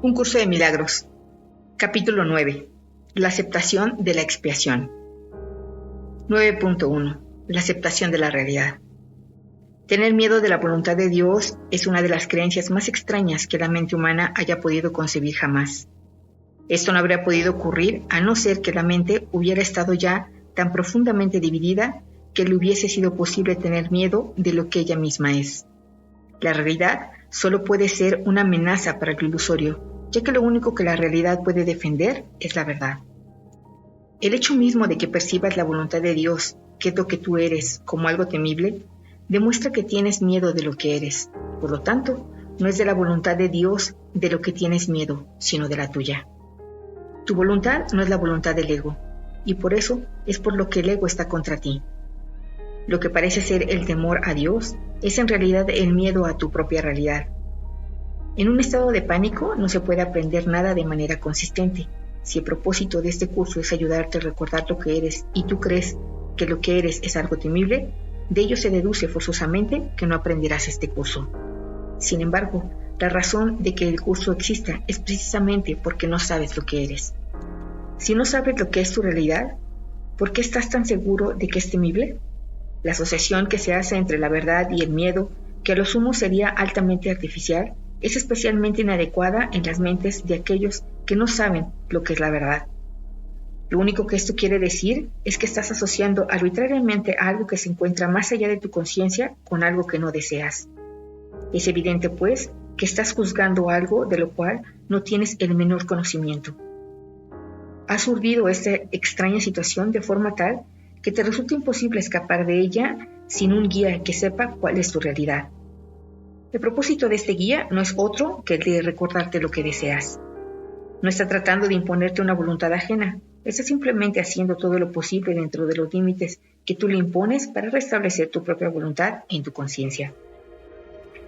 Un curso de milagros. Capítulo 9. La aceptación de la expiación. 9.1. La aceptación de la realidad. Tener miedo de la voluntad de Dios es una de las creencias más extrañas que la mente humana haya podido concebir jamás. Esto no habría podido ocurrir a no ser que la mente hubiera estado ya tan profundamente dividida que le hubiese sido posible tener miedo de lo que ella misma es. La realidad solo puede ser una amenaza para el ilusorio, ya que lo único que la realidad puede defender es la verdad. El hecho mismo de que percibas la voluntad de Dios, que es lo que tú eres, como algo temible, demuestra que tienes miedo de lo que eres. Por lo tanto, no es de la voluntad de Dios de lo que tienes miedo, sino de la tuya. Tu voluntad no es la voluntad del ego, y por eso es por lo que el ego está contra ti. Lo que parece ser el temor a Dios es en realidad el miedo a tu propia realidad. En un estado de pánico no se puede aprender nada de manera consistente. Si el propósito de este curso es ayudarte a recordar lo que eres y tú crees que lo que eres es algo temible, de ello se deduce forzosamente que no aprenderás este curso. Sin embargo, la razón de que el curso exista es precisamente porque no sabes lo que eres. Si no sabes lo que es tu realidad, ¿por qué estás tan seguro de que es temible? La asociación que se hace entre la verdad y el miedo, que a lo sumo sería altamente artificial, es especialmente inadecuada en las mentes de aquellos que no saben lo que es la verdad. Lo único que esto quiere decir es que estás asociando arbitrariamente a algo que se encuentra más allá de tu conciencia con algo que no deseas. Es evidente, pues, que estás juzgando algo de lo cual no tienes el menor conocimiento. Has urdido esta extraña situación de forma tal que te resulta imposible escapar de ella sin un guía que sepa cuál es tu realidad. El propósito de este guía no es otro que el de recordarte lo que deseas. No está tratando de imponerte una voluntad ajena, está simplemente haciendo todo lo posible dentro de los límites que tú le impones para restablecer tu propia voluntad en tu conciencia.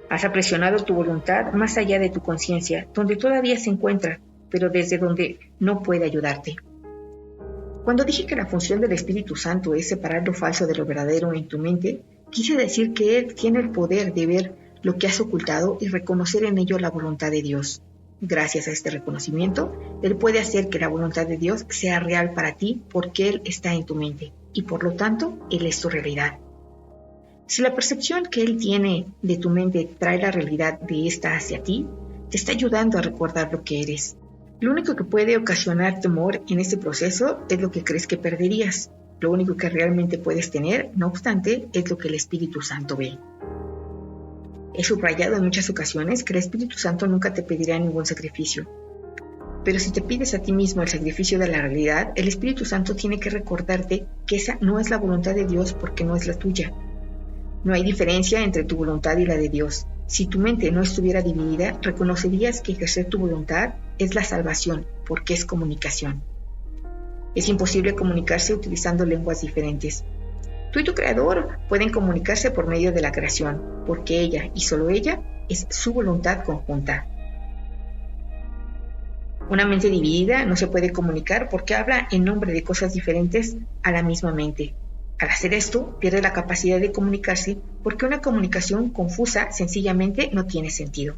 Has apresionado tu voluntad más allá de tu conciencia, donde todavía se encuentra, pero desde donde no puede ayudarte. Cuando dije que la función del Espíritu Santo es separar lo falso de lo verdadero en tu mente, quise decir que Él tiene el poder de ver lo que has ocultado y reconocer en ello la voluntad de Dios. Gracias a este reconocimiento, Él puede hacer que la voluntad de Dios sea real para ti porque Él está en tu mente y por lo tanto Él es tu realidad. Si la percepción que Él tiene de tu mente trae la realidad de esta hacia ti, te está ayudando a recordar lo que eres. Lo único que puede ocasionar temor en este proceso es lo que crees que perderías. Lo único que realmente puedes tener, no obstante, es lo que el Espíritu Santo ve. He subrayado en muchas ocasiones que el Espíritu Santo nunca te pedirá ningún sacrificio. Pero si te pides a ti mismo el sacrificio de la realidad, el Espíritu Santo tiene que recordarte que esa no es la voluntad de Dios porque no es la tuya. No hay diferencia entre tu voluntad y la de Dios. Si tu mente no estuviera dividida, reconocerías que ejercer tu voluntad es la salvación, porque es comunicación. Es imposible comunicarse utilizando lenguas diferentes. Tú y tu Creador pueden comunicarse por medio de la creación, porque ella y solo ella es su voluntad conjunta. Una mente dividida no se puede comunicar porque habla en nombre de cosas diferentes a la misma mente. Al hacer esto, pierde la capacidad de comunicarse porque una comunicación confusa sencillamente no tiene sentido.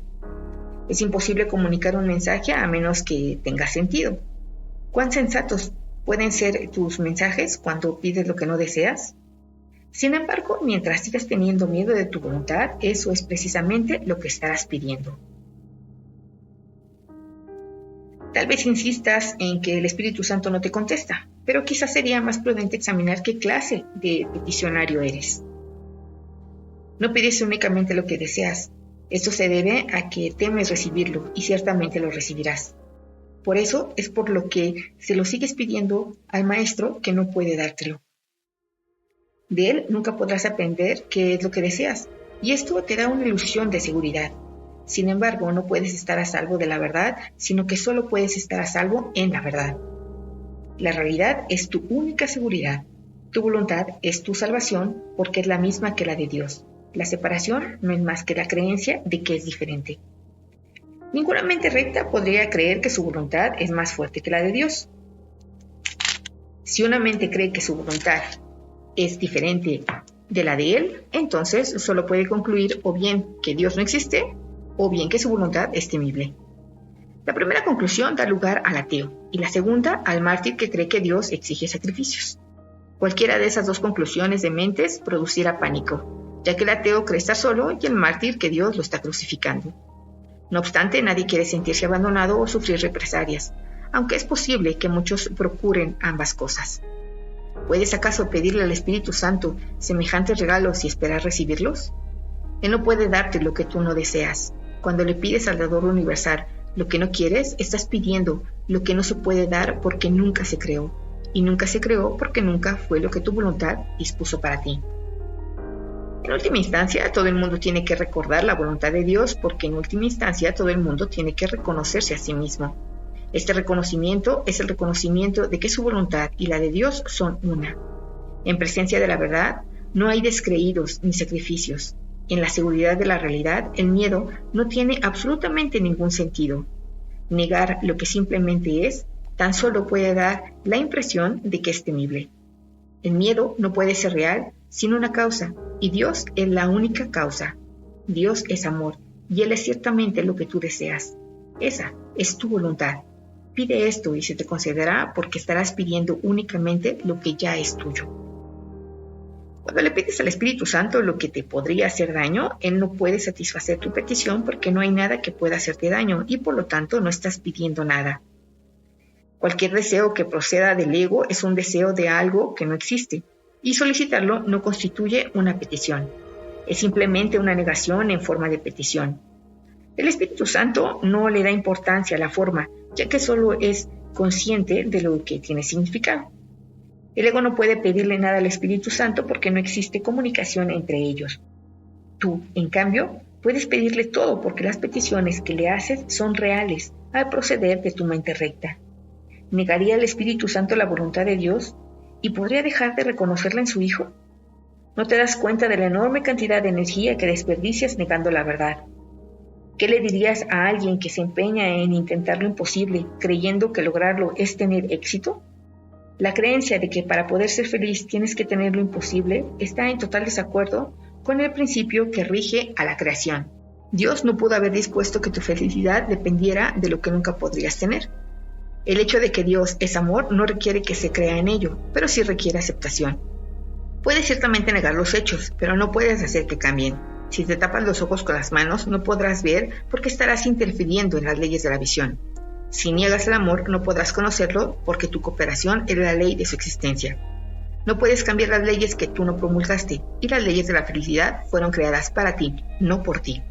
Es imposible comunicar un mensaje a menos que tenga sentido. ¿Cuán sensatos pueden ser tus mensajes cuando pides lo que no deseas? Sin embargo, mientras sigas teniendo miedo de tu voluntad, eso es precisamente lo que estarás pidiendo. Tal vez insistas en que el Espíritu Santo no te contesta, pero quizás sería más prudente examinar qué clase de peticionario eres. No pides únicamente lo que deseas. Esto se debe a que temes recibirlo y ciertamente lo recibirás. Por eso es por lo que se lo sigues pidiendo al Maestro que no puede dártelo. De él nunca podrás aprender qué es lo que deseas, y esto te da una ilusión de seguridad. Sin embargo, no puedes estar a salvo de la verdad, sino que solo puedes estar a salvo en la verdad. La realidad es tu única seguridad. Tu voluntad es tu salvación porque es la misma que la de Dios. La separación no es más que la creencia de que es diferente. Ninguna mente recta podría creer que su voluntad es más fuerte que la de Dios. Si una mente cree que su voluntad es diferente de la de Él, entonces solo puede concluir o bien que Dios no existe, o bien que su voluntad es temible. La primera conclusión da lugar al ateo y la segunda al mártir que cree que Dios exige sacrificios. Cualquiera de esas dos conclusiones dementes producirá pánico, ya que el ateo cree estar solo y el mártir que Dios lo está crucificando. No obstante, nadie quiere sentirse abandonado o sufrir represalias, aunque es posible que muchos procuren ambas cosas. ¿Puedes acaso pedirle al Espíritu Santo semejantes regalos y esperar recibirlos? Él no puede darte lo que tú no deseas. Cuando le pides al Dador universal lo que no quieres, estás pidiendo lo que no se puede dar porque nunca se creó, y nunca se creó porque nunca fue lo que tu voluntad dispuso para ti. En última instancia, todo el mundo tiene que recordar la voluntad de Dios porque en última instancia todo el mundo tiene que reconocerse a sí mismo. Este reconocimiento es el reconocimiento de que su voluntad y la de Dios son una. En presencia de la verdad, no hay descreídos ni sacrificios. En la seguridad de la realidad, el miedo no tiene absolutamente ningún sentido. Negar lo que simplemente es, tan solo puede dar la impresión de que es temible. El miedo no puede ser real sin una causa, y Dios es la única causa. Dios es amor, y Él es ciertamente lo que tú deseas. Esa es tu voluntad. Pide esto y se te concederá porque estarás pidiendo únicamente lo que ya es tuyo. Cuando le pides al Espíritu Santo lo que te podría hacer daño, Él no puede satisfacer tu petición porque no hay nada que pueda hacerte daño y por lo tanto no estás pidiendo nada. Cualquier deseo que proceda del ego es un deseo de algo que no existe y solicitarlo no constituye una petición. Es simplemente una negación en forma de petición. El Espíritu Santo no le da importancia a la forma, ya que solo es consciente de lo que tiene significado. El ego no puede pedirle nada al Espíritu Santo porque no existe comunicación entre ellos. Tú, en cambio, puedes pedirle todo porque las peticiones que le haces son reales al proceder de tu mente recta. ¿Negaría el Espíritu Santo la voluntad de Dios y podría dejar de reconocerla en su Hijo? ¿No te das cuenta de la enorme cantidad de energía que desperdicias negando la verdad? ¿Qué le dirías a alguien que se empeña en intentar lo imposible, creyendo que lograrlo es tener éxito? La creencia de que para poder ser feliz tienes que tener lo imposible está en total desacuerdo con el principio que rige a la creación. Dios no pudo haber dispuesto que tu felicidad dependiera de lo que nunca podrías tener. El hecho de que Dios es amor no requiere que se crea en ello, pero sí requiere aceptación. Puedes ciertamente negar los hechos, pero no puedes hacer que cambien. Si te tapas los ojos con las manos, no podrás ver porque estarás interfiriendo en las leyes de la visión. Si niegas el amor, no podrás conocerlo porque tu cooperación es la ley de su existencia. No puedes cambiar las leyes que tú no promulgaste, y las leyes de la felicidad fueron creadas para ti, no por ti.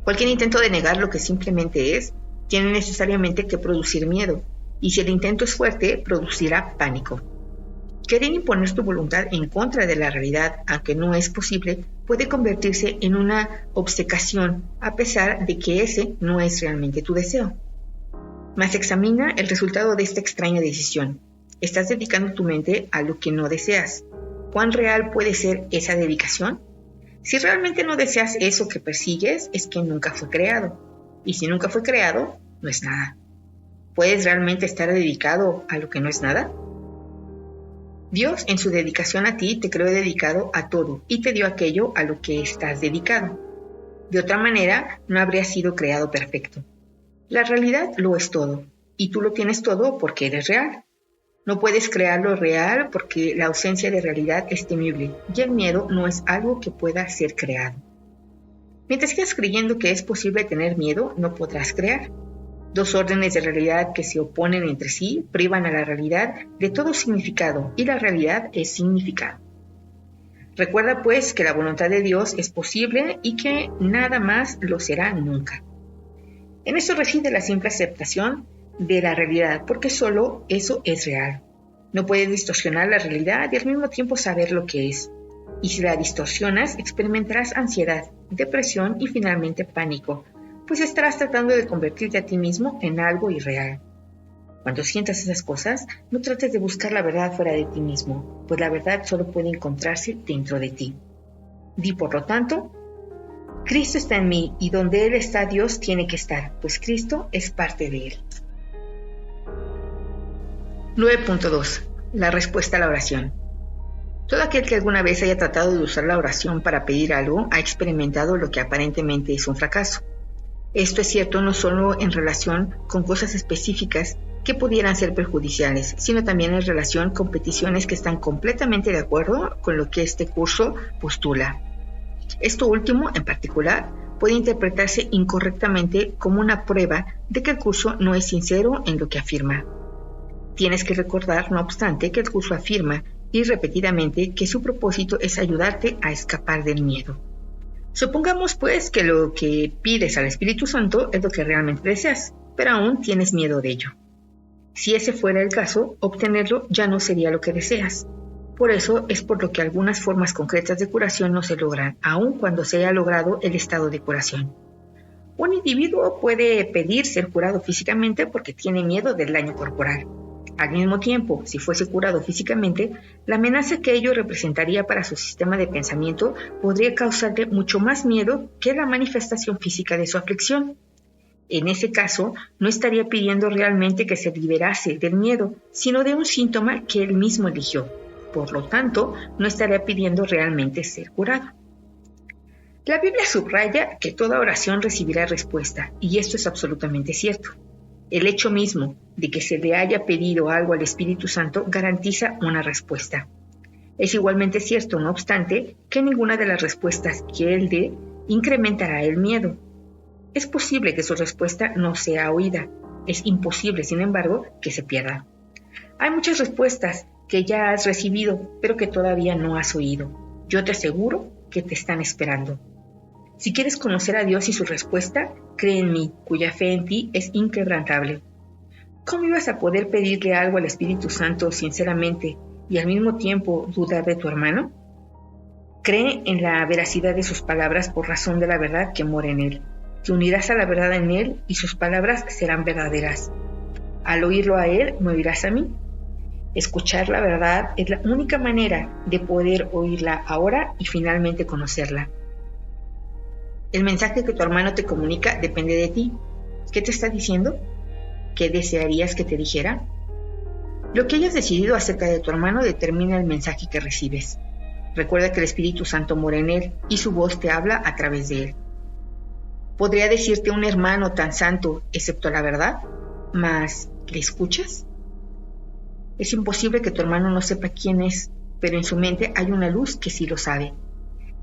Cualquier intento de negar lo que simplemente es, tiene necesariamente que producir miedo, y si el intento es fuerte, producirá pánico. Querer imponer tu voluntad en contra de la realidad, aunque no es posible, puede convertirse en una obcecación, a pesar de que ese no es realmente tu deseo. Mas examina el resultado de esta extraña decisión. Estás dedicando tu mente a lo que no deseas. ¿Cuán real puede ser esa dedicación? Si realmente no deseas eso que persigues, es que nunca fue creado. Y si nunca fue creado, no es nada. ¿Puedes realmente estar dedicado a lo que no es nada? Dios, en su dedicación a ti, te creó dedicado a todo y te dio aquello a lo que estás dedicado. De otra manera, no habría sido creado perfecto. La realidad lo es todo, y tú lo tienes todo porque eres real. No puedes crear lo real porque la ausencia de realidad es temible, y el miedo no es algo que pueda ser creado. Mientras sigas creyendo que es posible tener miedo, no podrás crear. Dos órdenes de realidad que se oponen entre sí privan a la realidad de todo significado, y la realidad es significado. Recuerda pues que la voluntad de Dios es posible y que nada más lo será nunca. En eso reside la simple aceptación de la realidad, porque solo eso es real. No puedes distorsionar la realidad y al mismo tiempo saber lo que es. Y si la distorsionas, experimentarás ansiedad, depresión y finalmente pánico, pues estarás tratando de convertirte a ti mismo en algo irreal. Cuando sientas esas cosas, no trates de buscar la verdad fuera de ti mismo, pues la verdad solo puede encontrarse dentro de ti. Di por lo tanto, Cristo está en mí y donde Él está Dios tiene que estar, pues Cristo es parte de Él. 9.2. La respuesta a la oración. Todo aquel que alguna vez haya tratado de usar la oración para pedir algo ha experimentado lo que aparentemente es un fracaso. Esto es cierto no solo en relación con cosas específicas que pudieran ser perjudiciales, sino también en relación con peticiones que están completamente de acuerdo con lo que este curso postula. Esto último, en particular, puede interpretarse incorrectamente como una prueba de que el curso no es sincero en lo que afirma. Tienes que recordar, no obstante, que el curso afirma y repetidamente que su propósito es ayudarte a escapar del miedo. Supongamos, pues, que lo que pides al Espíritu Santo es lo que realmente deseas, pero aún tienes miedo de ello. Si ese fuera el caso, obtenerlo ya no sería lo que deseas. Por eso es por lo que algunas formas concretas de curación no se logran, aun cuando se haya logrado el estado de curación. Un individuo puede pedir ser curado físicamente porque tiene miedo del daño corporal. Al mismo tiempo, si fuese curado físicamente, la amenaza que ello representaría para su sistema de pensamiento podría causarle mucho más miedo que la manifestación física de su aflicción. En ese caso, no estaría pidiendo realmente que se liberase del miedo, sino de un síntoma que él mismo eligió. Por lo tanto, no estaría pidiendo realmente ser curado. La Biblia subraya que toda oración recibirá respuesta, y esto es absolutamente cierto. El hecho mismo de que se le haya pedido algo al Espíritu Santo garantiza una respuesta. Es igualmente cierto, no obstante, que ninguna de las respuestas que él dé incrementará el miedo. Es posible que su respuesta no sea oída. Es imposible, sin embargo, que se pierda. Hay muchas respuestas que ya has recibido, pero que todavía no has oído. Yo te aseguro que te están esperando. Si quieres conocer a Dios y su respuesta, cree en mí, cuya fe en ti es inquebrantable. ¿Cómo ibas a poder pedirle algo al Espíritu Santo sinceramente y al mismo tiempo dudar de tu hermano? Cree en la veracidad de sus palabras por razón de la verdad que mora en él. Te unirás a la verdad en él y sus palabras serán verdaderas. Al oírlo a él, ¿me oirás a mí? Escuchar la verdad es la única manera de poder oírla ahora y finalmente conocerla. El mensaje que tu hermano te comunica depende de ti. ¿Qué te está diciendo? ¿Qué desearías que te dijera? Lo que hayas decidido acerca de tu hermano determina el mensaje que recibes. Recuerda que el Espíritu Santo mora en él y su voz te habla a través de él. ¿Podría decirte un hermano tan santo, excepto la verdad? ¿Mas le escuchas? Es imposible que tu hermano no sepa quién es, pero en su mente hay una luz que sí lo sabe.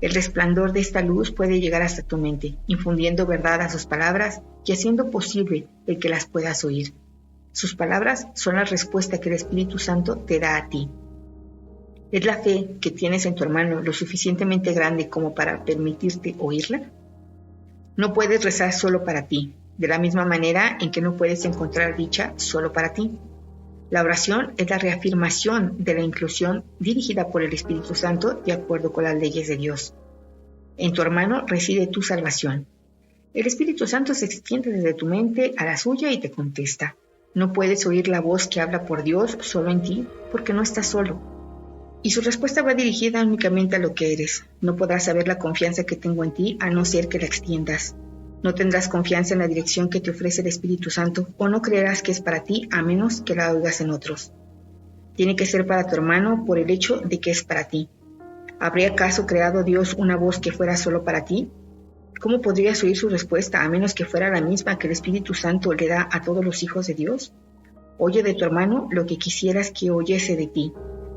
El resplandor de esta luz puede llegar hasta tu mente, infundiendo verdad a sus palabras y haciendo posible el que las puedas oír. Sus palabras son la respuesta que el Espíritu Santo te da a ti. ¿Es la fe que tienes en tu hermano lo suficientemente grande como para permitirte oírla? No puedes rezar solo para ti, de la misma manera en que no puedes encontrar dicha solo para ti. La oración es la reafirmación de la inclusión dirigida por el Espíritu Santo de acuerdo con las leyes de Dios. En tu hermano reside tu salvación. El Espíritu Santo se extiende desde tu mente a la suya y te contesta. No puedes oír la voz que habla por Dios solo en ti porque no estás solo. Y su respuesta va dirigida únicamente a lo que eres. No podrás saber la confianza que tengo en ti a no ser que la extiendas. No tendrás confianza en la dirección que te ofrece el Espíritu Santo o no creerás que es para ti a menos que la oigas en otros. Tiene que ser para tu hermano por el hecho de que es para ti. ¿Habría acaso creado Dios una voz que fuera solo para ti? ¿Cómo podrías oír su respuesta a menos que fuera la misma que el Espíritu Santo le da a todos los hijos de Dios? Oye de tu hermano lo que quisieras que oyese de ti,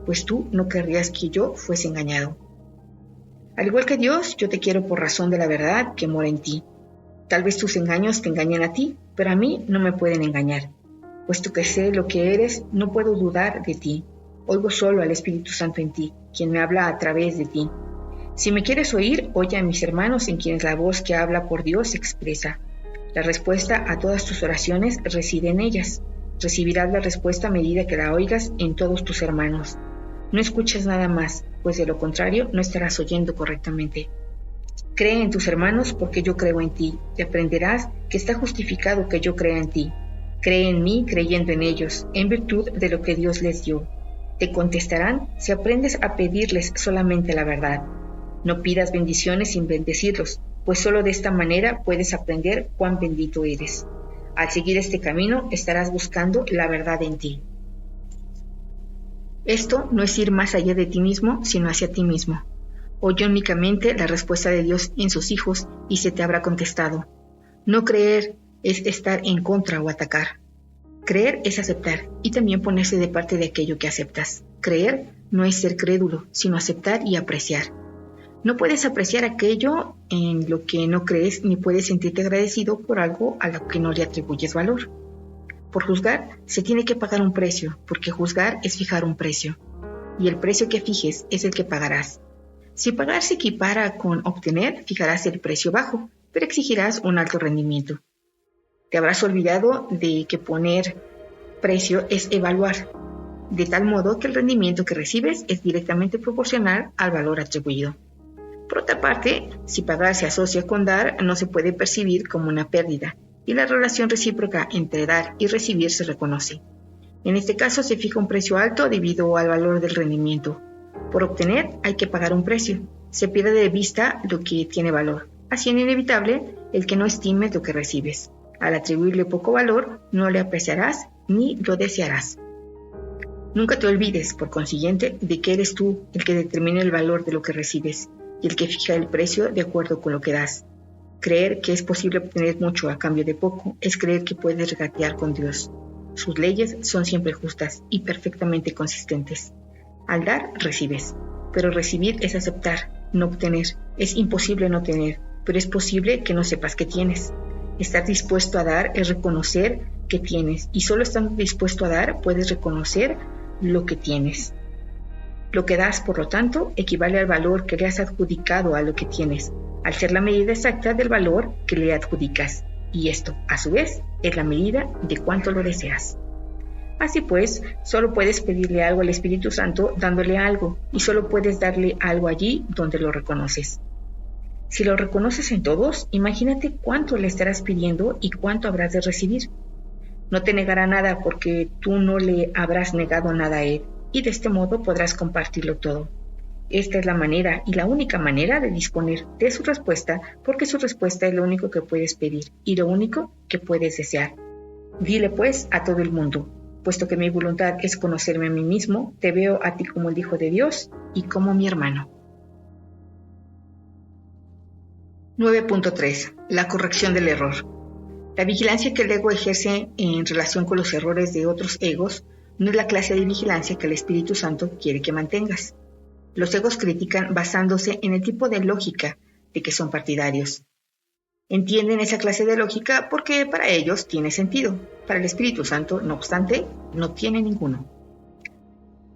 pues tú no querrías que yo fuese engañado. Al igual que Dios, yo te quiero por razón de la verdad que mora en ti. Tal vez tus engaños te engañen a ti, pero a mí no me pueden engañar. Puesto que sé lo que eres, no puedo dudar de ti. Oigo solo al Espíritu Santo en ti, quien me habla a través de ti. Si me quieres oír, oye a mis hermanos en quienes la voz que habla por Dios se expresa. La respuesta a todas tus oraciones reside en ellas. Recibirás la respuesta a medida que la oigas en todos tus hermanos. No escuches nada más, pues de lo contrario no estarás oyendo correctamente. Cree en tus hermanos porque yo creo en ti, y aprenderás que está justificado que yo crea en ti. Cree en mí creyendo en ellos, en virtud de lo que Dios les dio. Te contestarán si aprendes a pedirles solamente la verdad. No pidas bendiciones sin bendecirlos, pues solo de esta manera puedes aprender cuán bendito eres. Al seguir este camino estarás buscando la verdad en ti. Esto no es ir más allá de ti mismo, sino hacia ti mismo. Oye únicamente la respuesta de Dios en sus hijos y se te habrá contestado. No creer es estar en contra o atacar. Creer es aceptar y también ponerse de parte de aquello que aceptas. Creer no es ser crédulo, sino aceptar y apreciar. No puedes apreciar aquello en lo que no crees ni puedes sentirte agradecido por algo a lo que no le atribuyes valor. Por juzgar se tiene que pagar un precio, porque juzgar es fijar un precio. Y el precio que fijes es el que pagarás. Si pagar se equipara con obtener, fijarás el precio bajo, pero exigirás un alto rendimiento. Te habrás olvidado de que poner precio es evaluar, de tal modo que el rendimiento que recibes es directamente proporcional al valor atribuido. Por otra parte, si pagar se asocia con dar, no se puede percibir como una pérdida, y la relación recíproca entre dar y recibir se reconoce. En este caso se fija un precio alto debido al valor del rendimiento. Por obtener hay que pagar un precio. Se pierde de vista lo que tiene valor, haciendo inevitable el que no estimes lo que recibes. Al atribuirle poco valor, no le apreciarás ni lo desearás. Nunca te olvides, por consiguiente, de que eres tú el que determina el valor de lo que recibes y el que fija el precio de acuerdo con lo que das. Creer que es posible obtener mucho a cambio de poco es creer que puedes regatear con Dios. Sus leyes son siempre justas y perfectamente consistentes. Al dar, recibes, pero recibir es aceptar, no obtener. Es imposible no tener, pero es posible que no sepas que tienes. Estar dispuesto a dar es reconocer que tienes, y solo estando dispuesto a dar puedes reconocer lo que tienes. Lo que das, por lo tanto, equivale al valor que le has adjudicado a lo que tienes, al ser la medida exacta del valor que le adjudicas, y esto, a su vez, es la medida de cuánto lo deseas. Así pues, solo puedes pedirle algo al Espíritu Santo dándole algo, y solo puedes darle algo allí donde lo reconoces. Si lo reconoces en todos, imagínate cuánto le estarás pidiendo y cuánto habrás de recibir. No te negará nada porque tú no le habrás negado nada a él, y de este modo podrás compartirlo todo. Esta es la manera y la única manera de disponer de su respuesta, porque su respuesta es lo único que puedes pedir y lo único que puedes desear. Dile pues a todo el mundo: puesto que mi voluntad es conocerme a mí mismo, te veo a ti como el Hijo de Dios y como mi hermano. 9.3. La corrección del error. La vigilancia que el ego ejerce en relación con los errores de otros egos no es la clase de vigilancia que el Espíritu Santo quiere que mantengas. Los egos critican basándose en el tipo de lógica de que son partidarios. Entienden esa clase de lógica porque para ellos tiene sentido. Para el Espíritu Santo, no obstante, no tiene ninguno.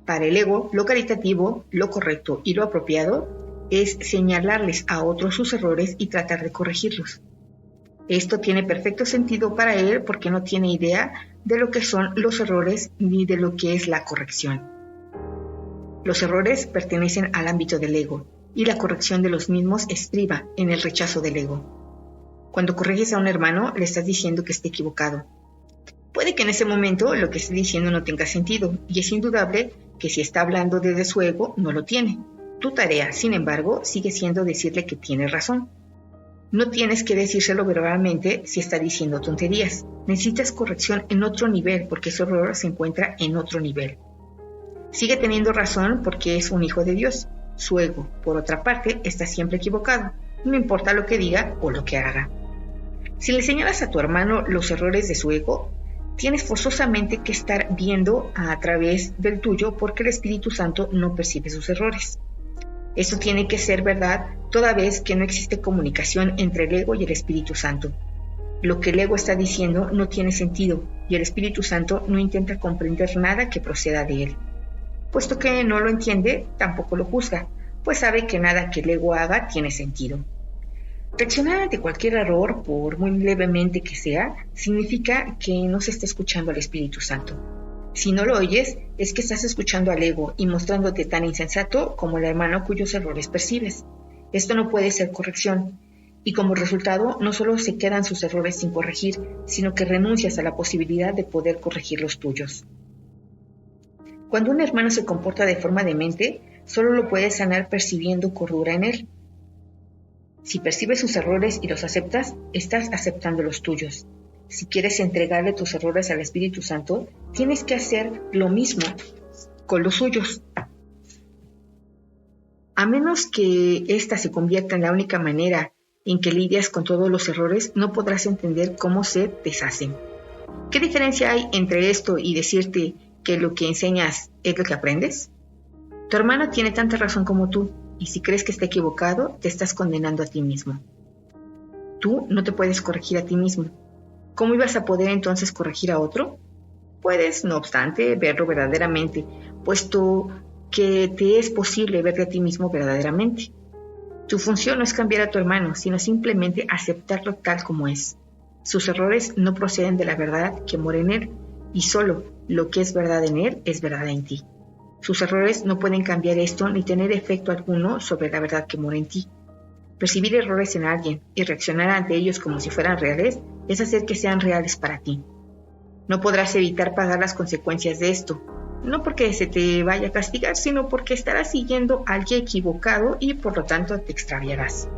Para el ego, lo caritativo, lo correcto y lo apropiado es señalarles a otros sus errores y tratar de corregirlos. Esto tiene perfecto sentido para él porque no tiene idea de lo que son los errores ni de lo que es la corrección. Los errores pertenecen al ámbito del ego y la corrección de los mismos estriba en el rechazo del ego. Cuando corriges a un hermano, le estás diciendo que esté equivocado. Puede que en ese momento lo que esté diciendo no tenga sentido, y es indudable que si está hablando desde su ego, no lo tiene. Tu tarea, sin embargo, sigue siendo decirle que tiene razón. No tienes que decírselo verbalmente si está diciendo tonterías. Necesitas corrección en otro nivel porque su error se encuentra en otro nivel. Sigue teniendo razón porque es un hijo de Dios. Su ego, por otra parte, está siempre equivocado. No importa lo que diga o lo que haga. Si le señalas a tu hermano los errores de su ego, tienes forzosamente que estar viendo a través del tuyo porque el Espíritu Santo no percibe sus errores. Esto tiene que ser verdad toda vez que no existe comunicación entre el ego y el Espíritu Santo. Lo que el ego está diciendo no tiene sentido y el Espíritu Santo no intenta comprender nada que proceda de él. Puesto que no lo entiende, tampoco lo juzga, pues sabe que nada que el ego haga tiene sentido. Reaccionar ante cualquier error, por muy levemente que sea, significa que no se está escuchando al Espíritu Santo. Si no lo oyes, es que estás escuchando al ego y mostrándote tan insensato como el hermano cuyos errores percibes. Esto no puede ser corrección, y como resultado no solo se quedan sus errores sin corregir, sino que renuncias a la posibilidad de poder corregir los tuyos. Cuando un hermano se comporta de forma demente, solo lo puedes sanar percibiendo cordura en él. Si percibes sus errores y los aceptas, estás aceptando los tuyos. Si quieres entregarle tus errores al Espíritu Santo, tienes que hacer lo mismo con los suyos. A menos que ésta se convierta en la única manera en que lidias con todos los errores, no podrás entender cómo se deshacen. ¿Qué diferencia hay entre esto y decirte que lo que enseñas es lo que aprendes? Tu hermano tiene tanta razón como tú, y si crees que está equivocado, te estás condenando a ti mismo. Tú no te puedes corregir a ti mismo. ¿Cómo ibas a poder entonces corregir a otro? Puedes, no obstante, verlo verdaderamente, puesto que te es posible verte a ti mismo verdaderamente. Tu función no es cambiar a tu hermano, sino simplemente aceptarlo tal como es. Sus errores no proceden de la verdad que mora en él, y solo lo que es verdad en él es verdad en ti. Sus errores no pueden cambiar esto ni tener efecto alguno sobre la verdad que mora en ti. Percibir errores en alguien y reaccionar ante ellos como si fueran reales es hacer que sean reales para ti. No podrás evitar pagar las consecuencias de esto, no porque se te vaya a castigar, sino porque estarás siguiendo a alguien equivocado y por lo tanto te extraviarás.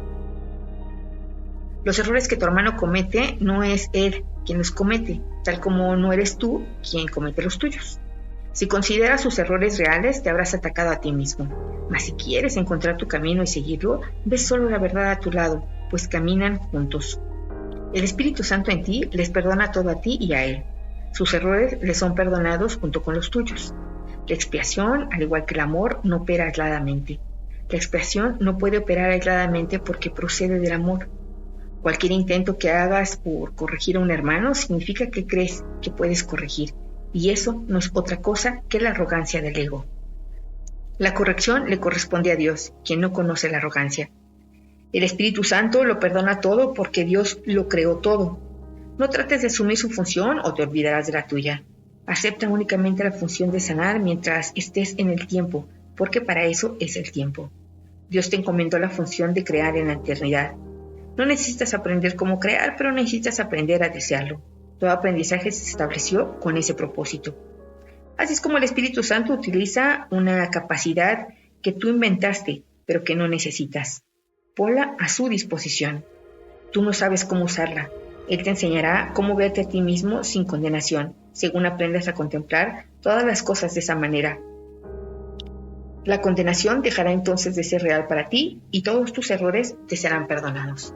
Los errores que tu hermano comete no es él quien los comete, tal como no eres tú quien comete los tuyos. Si consideras sus errores reales, te habrás atacado a ti mismo. Mas si quieres encontrar tu camino y seguirlo, ves solo la verdad a tu lado, pues caminan juntos. El Espíritu Santo en ti les perdona todo a ti y a él. Sus errores les son perdonados junto con los tuyos. La expiación, al igual que el amor, no opera aisladamente. La expiación no puede operar aisladamente porque procede del amor. Cualquier intento que hagas por corregir a un hermano significa que crees que puedes corregir, y eso no es otra cosa que la arrogancia del ego. La corrección le corresponde a Dios, quien no conoce la arrogancia. El Espíritu Santo lo perdona todo porque Dios lo creó todo. No trates de asumir su función o te olvidarás de la tuya. Acepta únicamente la función de sanar mientras estés en el tiempo, porque para eso es el tiempo. Dios te encomendó la función de crear en la eternidad. No necesitas aprender cómo crear, pero necesitas aprender a desearlo. Todo aprendizaje se estableció con ese propósito. Así es como el Espíritu Santo utiliza una capacidad que tú inventaste, pero que no necesitas. Ponla a su disposición. Tú no sabes cómo usarla. Él te enseñará cómo verte a ti mismo sin condenación, según aprendas a contemplar todas las cosas de esa manera. La condenación dejará entonces de ser real para ti y todos tus errores te serán perdonados.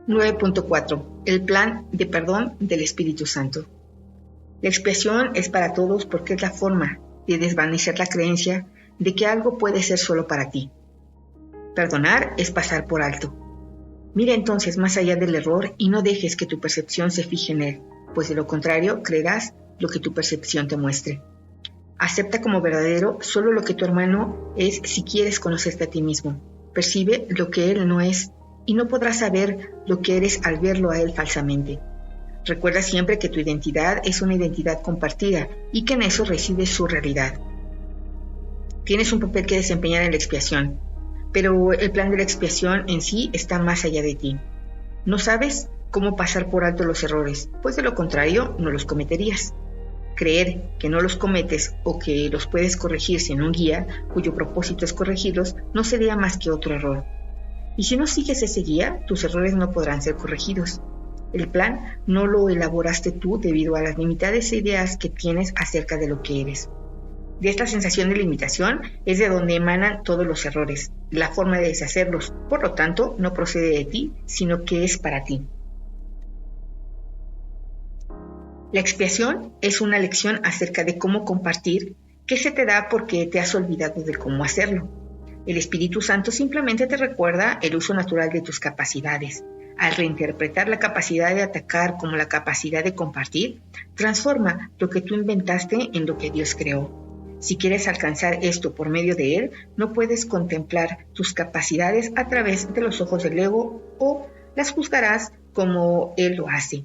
(9.4) El plan de perdón del Espíritu Santo. La expiación es para todos porque es la forma de desvanecer la creencia de que algo puede ser solo para ti. Perdonar es pasar por alto. Mira entonces más allá del error y no dejes que tu percepción se fije en él, pues de lo contrario creerás lo que tu percepción te muestre. Acepta como verdadero solo lo que tu hermano es si quieres conocerte a ti mismo. Percibe lo que él no es y no podrás saber lo que eres al verlo a él falsamente. Recuerda siempre que tu identidad es una identidad compartida y que en eso reside su realidad. Tienes un papel que desempeñar en la expiación, pero el plan de la expiación en sí está más allá de ti. No sabes cómo pasar por alto los errores, pues de lo contrario no los cometerías. Creer que no los cometes o que los puedes corregir sin un guía cuyo propósito es corregirlos no sería más que otro error. Y si no sigues ese guía, tus errores no podrán ser corregidos. El plan no lo elaboraste tú debido a las limitadas ideas que tienes acerca de lo que eres. De esta sensación de limitación es de donde emanan todos los errores, la forma de deshacerlos. Por lo tanto, no procede de ti, sino que es para ti. La expiación es una lección acerca de cómo compartir que se te da porque te has olvidado de cómo hacerlo. El Espíritu Santo simplemente te recuerda el uso natural de tus capacidades. Al reinterpretar la capacidad de atacar como la capacidad de compartir, transforma lo que tú inventaste en lo que Dios creó. Si quieres alcanzar esto por medio de Él, no puedes contemplar tus capacidades a través de los ojos del ego o las juzgarás como Él lo hace.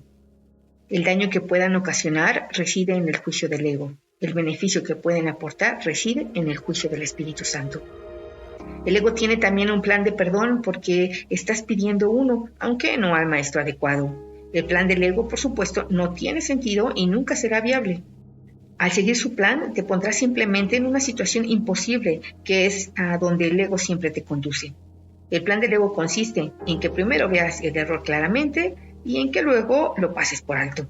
El daño que puedan ocasionar reside en el juicio del ego. El beneficio que pueden aportar reside en el juicio del Espíritu Santo. El ego tiene también un plan de perdón porque estás pidiendo uno, aunque no al maestro adecuado. El plan del ego, por supuesto, no tiene sentido y nunca será viable. Al seguir su plan, te pondrás simplemente en una situación imposible, que es a donde el ego siempre te conduce. El plan del ego consiste en que primero veas el error claramente y en que luego lo pases por alto.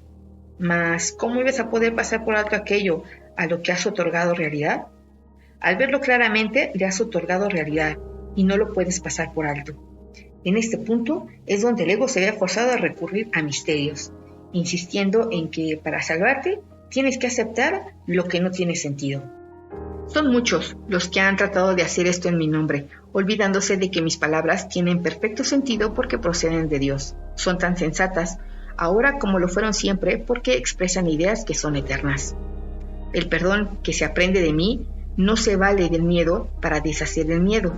Mas, ¿cómo ibas a poder pasar por alto aquello a lo que has otorgado realidad? Al verlo claramente, le has otorgado realidad y no lo puedes pasar por alto. En este punto es donde el ego se ve forzado a recurrir a misterios, insistiendo en que para salvarte tienes que aceptar lo que no tiene sentido. Son muchos los que han tratado de hacer esto en mi nombre, olvidándose de que mis palabras tienen perfecto sentido porque proceden de Dios. Son tan sensatas, ahora como lo fueron siempre, porque expresan ideas que son eternas. El perdón que se aprende de mí no se vale del miedo para deshacer el miedo,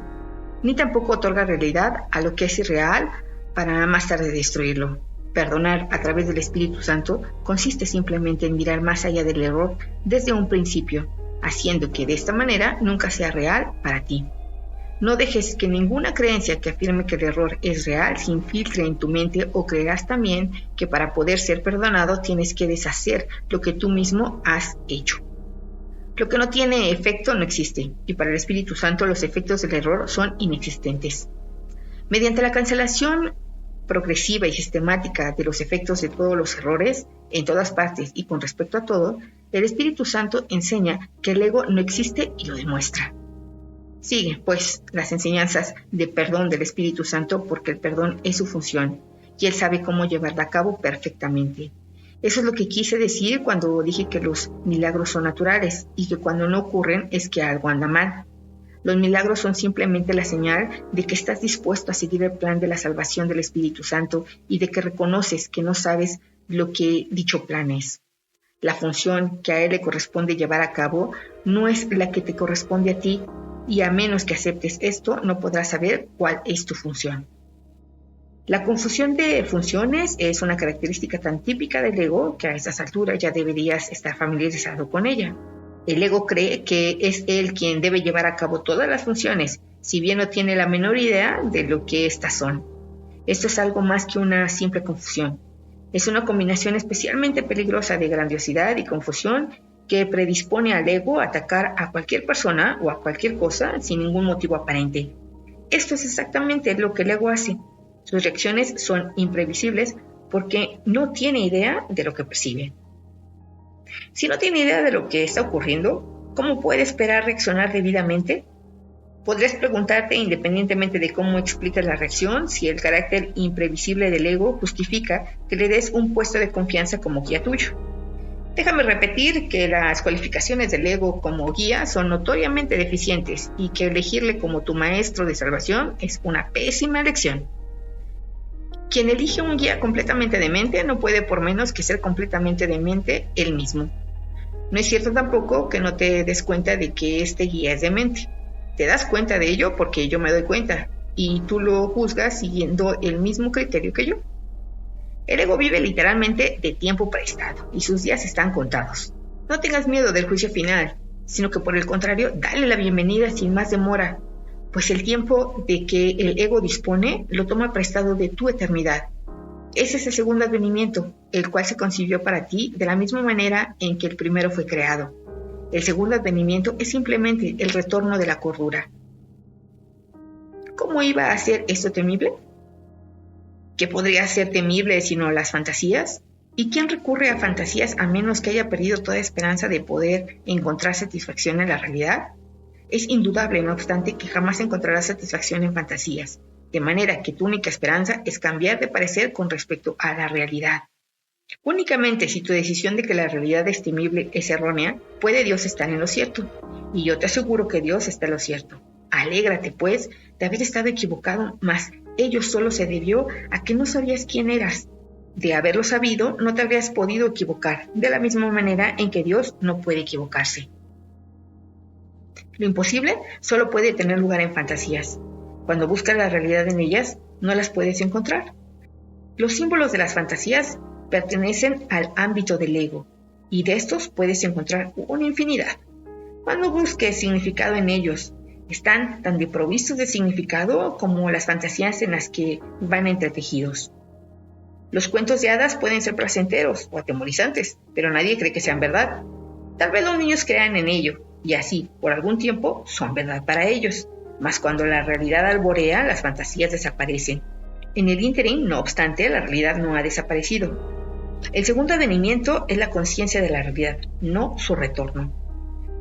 ni tampoco otorga realidad a lo que es irreal para más tarde destruirlo. Perdonar a través del Espíritu Santo consiste simplemente en mirar más allá del error desde un principio, haciendo que de esta manera nunca sea real para ti. No dejes que ninguna creencia que afirme que el error es real se infiltre en tu mente o creerás también que para poder ser perdonado tienes que deshacer lo que tú mismo has hecho. Lo que no tiene efecto no existe, y para el Espíritu Santo los efectos del error son inexistentes. Mediante la cancelación progresiva y sistemática de los efectos de todos los errores, en todas partes y con respecto a todo, el Espíritu Santo enseña que el ego no existe y lo demuestra. Sigue, pues, las enseñanzas de perdón del Espíritu Santo porque el perdón es su función y Él sabe cómo llevarla a cabo perfectamente. Eso es lo que quise decir cuando dije que los milagros son naturales y que cuando no ocurren es que algo anda mal. Los milagros son simplemente la señal de que estás dispuesto a seguir el plan de la salvación del Espíritu Santo y de que reconoces que no sabes lo que dicho plan es. La función que a Él le corresponde llevar a cabo no es la que te corresponde a ti, y a menos que aceptes esto, no podrás saber cuál es tu función. La confusión de funciones es una característica tan típica del ego que a estas alturas ya deberías estar familiarizado con ella. El ego cree que es él quien debe llevar a cabo todas las funciones, si bien no tiene la menor idea de lo que éstas son. Esto es algo más que una simple confusión. Es una combinación especialmente peligrosa de grandiosidad y confusión que predispone al ego a atacar a cualquier persona o a cualquier cosa sin ningún motivo aparente. Esto es exactamente lo que el ego hace. Sus reacciones son imprevisibles porque no tiene idea de lo que percibe. Si no tiene idea de lo que está ocurriendo, ¿cómo puede esperar reaccionar debidamente? Podrías preguntarte, independientemente de cómo explicas la reacción, si el carácter imprevisible del ego justifica que le des un puesto de confianza como guía tuyo. Déjame repetir que las cualificaciones del ego como guía son notoriamente deficientes y que elegirle como tu maestro de salvación es una pésima elección. Quien elige un guía completamente demente no puede por menos que ser completamente demente él mismo. No es cierto tampoco que no te des cuenta de que este guía es demente. Te das cuenta de ello porque yo me doy cuenta y tú lo juzgas siguiendo el mismo criterio que yo. El ego vive literalmente de tiempo prestado y sus días están contados. No tengas miedo del juicio final, sino que por el contrario, dale la bienvenida sin más demora, pues el tiempo de que el ego dispone lo toma prestado de tu eternidad. Ese es el segundo advenimiento, el cual se concibió para ti de la misma manera en que el primero fue creado. El segundo advenimiento es simplemente el retorno de la cordura. ¿Cómo iba a ser esto temible? ¿Qué podría ser temible sino las fantasías? ¿Y quién recurre a fantasías a menos que haya perdido toda esperanza de poder encontrar satisfacción en la realidad? Es indudable, no obstante, que jamás encontrarás satisfacción en fantasías, de manera que tu única esperanza es cambiar de parecer con respecto a la realidad. Únicamente si tu decisión de que la realidad es temible es errónea, puede Dios estar en lo cierto, y yo te aseguro que Dios está en lo cierto. Alégrate, pues, de haber estado equivocado, mas ello solo se debió a que no sabías quién eras. De haberlo sabido, no te habrías podido equivocar, de la misma manera en que Dios no puede equivocarse. Lo imposible solo puede tener lugar en fantasías. Cuando buscas la realidad en ellas, no las puedes encontrar. Los símbolos de las fantasías pertenecen al ámbito del ego, y de estos puedes encontrar una infinidad. Cuando busques significado en ellos, están tan desprovistos de significado como las fantasías en las que van entretejidos. Los cuentos de hadas pueden ser placenteros o atemorizantes, pero nadie cree que sean verdad. Tal vez los niños crean en ello, y así, por algún tiempo, son verdad para ellos. Mas cuando la realidad alborea, las fantasías desaparecen. En el ínterin, no obstante, la realidad no ha desaparecido. El segundo advenimiento es la conciencia de la realidad, no su retorno.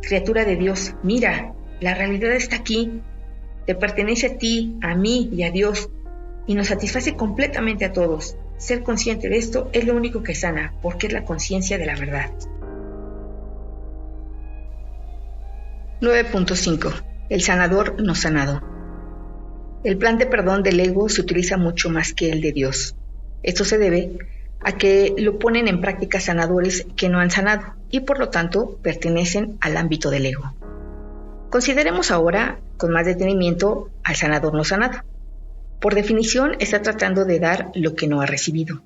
Criatura de Dios, mira, La realidad está aquí, te pertenece a ti, a mí y a Dios, y nos satisface completamente a todos. Ser consciente de esto es lo único que sana, porque es la conciencia de la verdad. 9.5. El sanador no sanado. El plan de perdón del ego se utiliza mucho más que el de Dios. Esto se debe a que lo ponen en práctica sanadores que no han sanado y por lo tanto pertenecen al ámbito del ego. Consideremos ahora con más detenimiento al sanador no sanado. Por definición está tratando de dar lo que no ha recibido.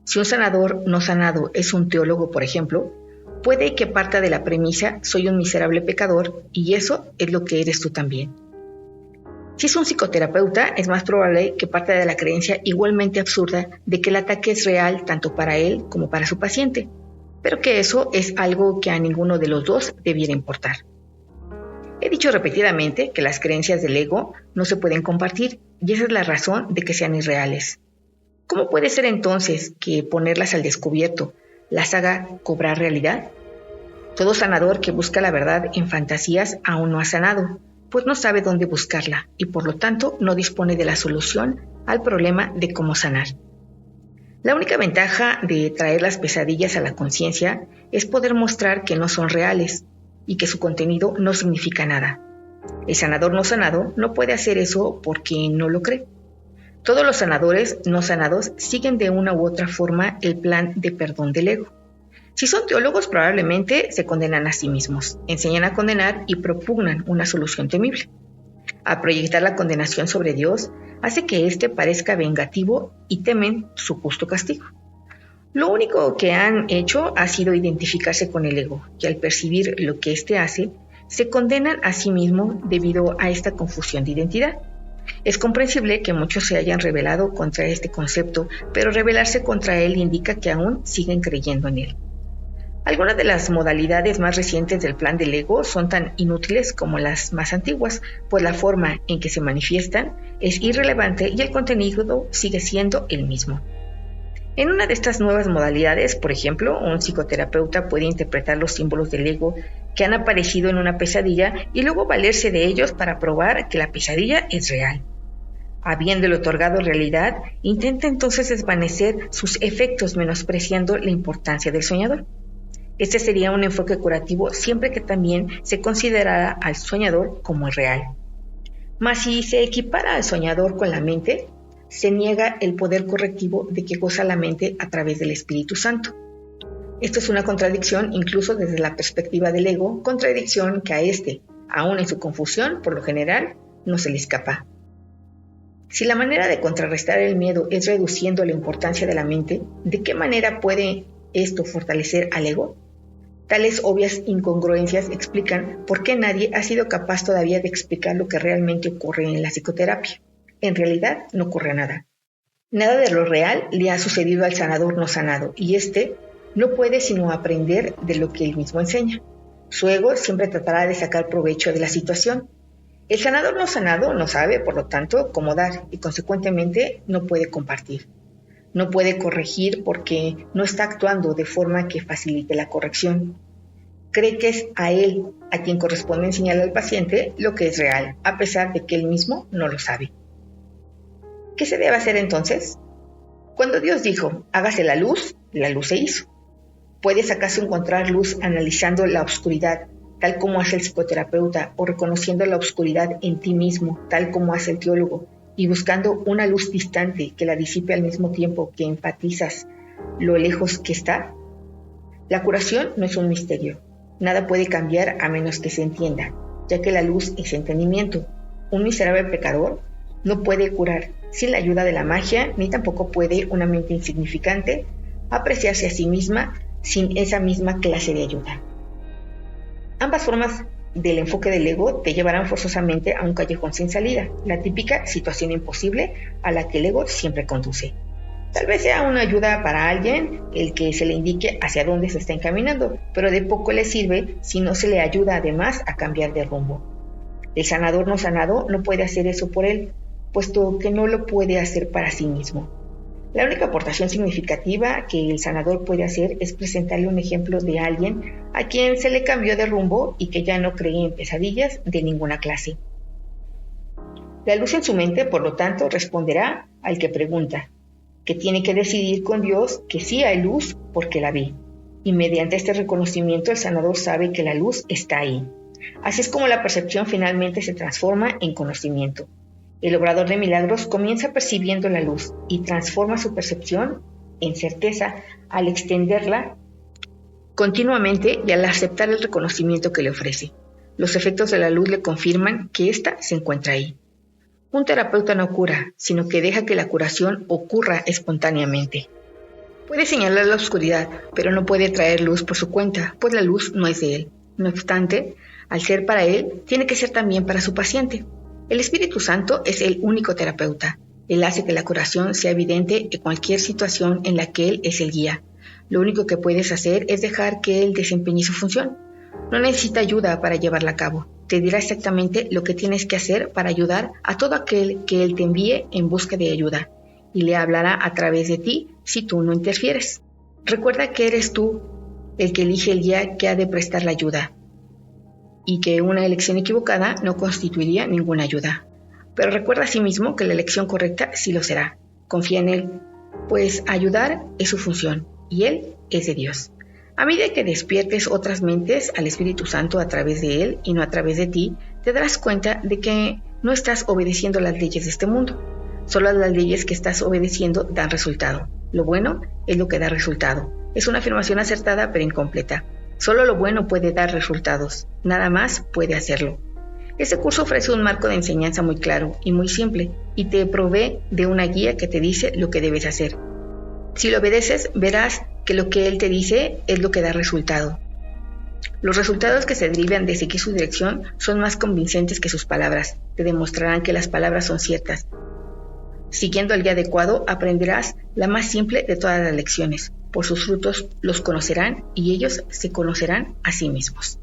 Si un sanador no sanado es un teólogo, por ejemplo, puede que parta de la premisa soy un miserable pecador y eso es lo que eres tú también. Si es un psicoterapeuta, es más probable que parta de la creencia igualmente absurda de que el ataque es real tanto para él como para su paciente, pero que eso es algo que a ninguno de los dos debiera importar. He dicho repetidamente que las creencias del ego no se pueden compartir y esa es la razón de que sean irreales. ¿Cómo puede ser entonces que ponerlas al descubierto las haga cobrar realidad? Todo sanador que busca la verdad en fantasías aún no ha sanado, pues no sabe dónde buscarla y por lo tanto no dispone de la solución al problema de cómo sanar. La única ventaja de traer las pesadillas a la conciencia es poder mostrar que no son reales y que su contenido no significa nada. El sanador no sanado no puede hacer eso porque no lo cree. Todos los sanadores no sanados siguen de una u otra forma el plan de perdón del ego. Si son teólogos, probablemente se condenan a sí mismos, enseñan a condenar y propugnan una solución temible. Al proyectar la condenación sobre Dios, hace que éste parezca vengativo y temen su justo castigo. Lo único que han hecho ha sido identificarse con el ego, y al percibir lo que éste hace, se condenan a sí mismos debido a esta confusión de identidad. Es comprensible que muchos se hayan rebelado contra este concepto, pero rebelarse contra él indica que aún siguen creyendo en él. Algunas de las modalidades más recientes del plan del ego son tan inútiles como las más antiguas, pues la forma en que se manifiestan es irrelevante y el contenido sigue siendo el mismo. En una de estas nuevas modalidades, por ejemplo, un psicoterapeuta puede interpretar los símbolos del ego que han aparecido en una pesadilla y luego valerse de ellos para probar que la pesadilla es real. Habiéndole otorgado realidad, intenta entonces desvanecer sus efectos menospreciando la importancia del soñador. Este sería un enfoque curativo siempre que también se considerara al soñador como real. Mas si se equipara al soñador con la mente, se niega el poder correctivo de que goza la mente a través del Espíritu Santo. Esto es una contradicción incluso desde la perspectiva del ego, contradicción que a éste, aún en su confusión, por lo general, no se le escapa. Si la manera de contrarrestar el miedo es reduciendo la importancia de la mente, ¿de qué manera puede esto fortalecer al ego? Tales obvias incongruencias explican por qué nadie ha sido capaz todavía de explicar lo que realmente ocurre en la psicoterapia. En realidad no ocurre nada. Nada de lo real le ha sucedido al sanador no sanado y éste no puede sino aprender de lo que él mismo enseña. Su ego siempre tratará de sacar provecho de la situación. El sanador no sanado no sabe, por lo tanto, cómo dar y consecuentemente no puede compartir. No puede corregir porque no está actuando de forma que facilite la corrección. Cree que es a él a quien corresponde enseñarle al paciente lo que es real, a pesar de que él mismo no lo sabe. ¿Qué se debe hacer entonces? Cuando Dios dijo, hágase la luz se hizo. ¿Puedes acaso encontrar luz analizando la oscuridad, tal como hace el psicoterapeuta, o reconociendo la oscuridad en ti mismo, tal como hace el teólogo, y buscando una luz distante que la disipe al mismo tiempo que enfatizas lo lejos que está? La curación no es un misterio. Nada puede cambiar a menos que se entienda, ya que la luz es entendimiento. Un miserable pecador no puede curar sin la ayuda de la magia, ni tampoco puede una mente insignificante apreciarse a sí misma sin esa misma clase de ayuda. Ambas formas del enfoque del ego te llevarán forzosamente a un callejón sin salida, la típica situación imposible a la que el ego siempre conduce. Tal vez sea una ayuda para alguien el que se le indique hacia dónde se está encaminando, pero de poco le sirve si no se le ayuda además a cambiar de rumbo. El sanador no sanado no puede hacer eso por él, puesto que no lo puede hacer para sí mismo. La única aportación significativa que el sanador puede hacer es presentarle un ejemplo de alguien a quien se le cambió de rumbo y que ya no cree en pesadillas de ninguna clase. La luz en su mente, por lo tanto, responderá al que pregunta, que tiene que decidir con Dios que sí hay luz porque la ve. Y mediante este reconocimiento el sanador sabe que la luz está ahí. Así es como la percepción finalmente se transforma en conocimiento. El obrador de milagros comienza percibiendo la luz y transforma su percepción en certeza al extenderla continuamente y al aceptar el reconocimiento que le ofrece. Los efectos de la luz le confirman que ésta se encuentra ahí. Un terapeuta no cura, sino que deja que la curación ocurra espontáneamente. Puede señalar la oscuridad, pero no puede traer luz por su cuenta, pues la luz no es de él. No obstante, al ser para él, tiene que ser también para su paciente. El Espíritu Santo es el único terapeuta. Él hace que la curación sea evidente en cualquier situación en la que él es el guía. Lo único que puedes hacer es dejar que él desempeñe su función. No necesita ayuda para llevarla a cabo. Te dirá exactamente lo que tienes que hacer para ayudar a todo aquel que él te envíe en busca de ayuda, y le hablará a través de ti si tú no interfieres. Recuerda que eres tú el que elige el guía que ha de prestar la ayuda, y que una elección equivocada no constituiría ninguna ayuda. Pero recuerda asimismo que la elección correcta sí lo será. Confía en él, pues ayudar es su función, y él es de Dios. A medida que despiertes otras mentes al Espíritu Santo a través de él y no a través de ti, te darás cuenta de que no estás obedeciendo las leyes de este mundo. Solo las leyes que estás obedeciendo dan resultado. Lo bueno es lo que da resultado. Es una afirmación acertada pero incompleta. Solo lo bueno puede dar resultados. Nada más puede hacerlo. Este curso ofrece un marco de enseñanza muy claro y muy simple y te provee de una guía que te dice lo que debes hacer. Si lo obedeces, verás que lo que él te dice es lo que da resultado. Los resultados que se derivan de seguir su dirección son más convincentes que sus palabras. Te demostrarán que las palabras son ciertas. Siguiendo el guía adecuado, aprenderás la más simple de todas las lecciones. Por sus frutos los conocerán y ellos se conocerán a sí mismos.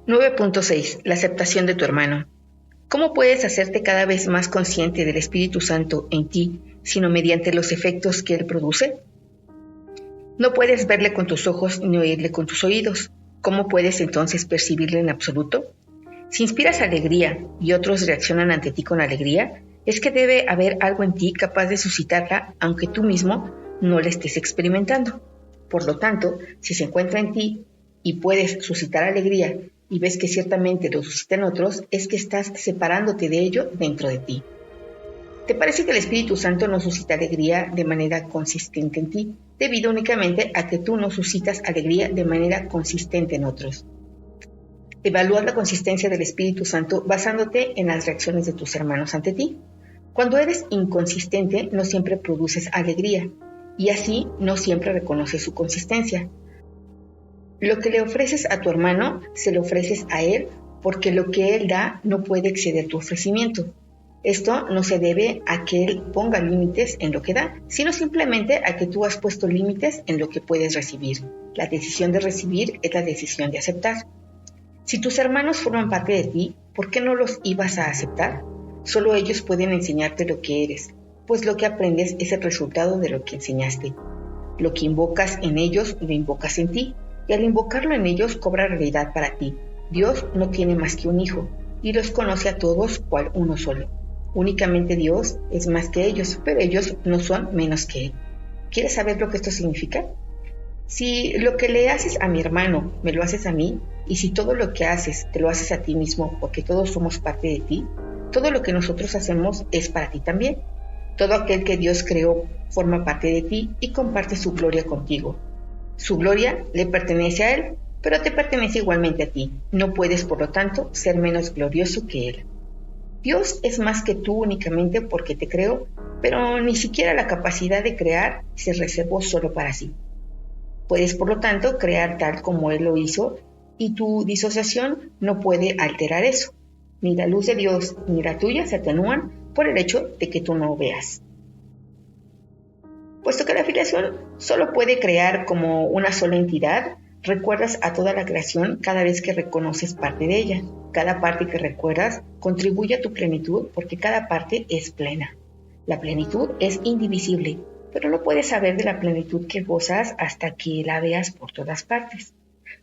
9.6. La aceptación de tu hermano. ¿Cómo puedes hacerte cada vez más consciente del Espíritu Santo en ti, sino mediante los efectos que él produce? No puedes verle con tus ojos ni oírle con tus oídos. ¿Cómo puedes entonces percibirle en absoluto? Si inspiras alegría y otros reaccionan ante ti con alegría, es que debe haber algo en ti capaz de suscitarla, aunque tú mismo no la estés experimentando. Por lo tanto, si se encuentra en ti y puedes suscitar alegría y ves que ciertamente lo suscitan otros, es que estás separándote de ello dentro de ti. ¿Te parece que el Espíritu Santo no suscita alegría de manera consistente en ti, debido únicamente a que tú no suscitas alegría de manera consistente en otros? Evalúa la consistencia del Espíritu Santo basándote en las reacciones de tus hermanos ante ti. Cuando eres inconsistente, no siempre produces alegría, y así no siempre reconoces su consistencia. Lo que le ofreces a tu hermano, se lo ofreces a él, porque lo que él da no puede exceder tu ofrecimiento. Esto no se debe a que él ponga límites en lo que da, sino simplemente a que tú has puesto límites en lo que puedes recibir. La decisión de recibir es la decisión de aceptar. Si tus hermanos forman parte de ti, ¿por qué no los ibas a aceptar? Solo ellos pueden enseñarte lo que eres, pues lo que aprendes es el resultado de lo que enseñaste. Lo que invocas en ellos, lo invocas en ti. Y al invocarlo en ellos cobra realidad para ti. Dios no tiene más que un hijo, y los conoce a todos cual uno solo. Únicamente Dios es más que ellos, pero ellos no son menos que Él. ¿Quieres saber lo que esto significa? Si lo que le haces a mi hermano me lo haces a mí, y si todo lo que haces te lo haces a ti mismo, porque todos somos parte de ti, todo lo que nosotros hacemos es para ti también. Todo aquel que Dios creó forma parte de ti y comparte su gloria contigo. Su gloria le pertenece a Él, pero te pertenece igualmente a ti. No puedes, por lo tanto, ser menos glorioso que Él. Dios es más que tú únicamente porque te creó, pero ni siquiera la capacidad de crear se reservó solo para sí. Puedes, por lo tanto, crear tal como Él lo hizo, y tu disociación no puede alterar eso. Ni la luz de Dios ni la tuya se atenúan por el hecho de que tú no veas. Puesto que la filiación solo puede crear como una sola entidad, Recuerdas a toda la creación cada vez que reconoces parte de ella. Cada parte que recuerdas contribuye a tu plenitud porque cada parte es plena. La plenitud es indivisible, pero no puedes saber de la plenitud que gozas hasta que la veas por todas partes.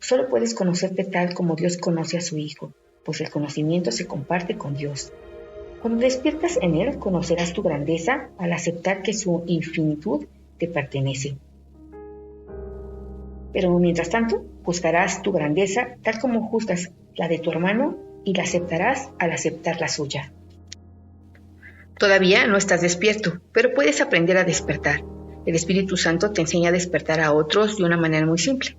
Solo puedes conocerte tal como Dios conoce a su Hijo, pues el conocimiento se comparte con Dios. Cuando despiertas en Él, conocerás tu grandeza al aceptar que su infinitud te pertenece. Pero mientras tanto, juzgarás tu grandeza tal como juzgas la de tu hermano y la aceptarás al aceptar la suya. Todavía no estás despierto, pero puedes aprender a despertar. El Espíritu Santo te enseña a despertar a otros de una manera muy simple.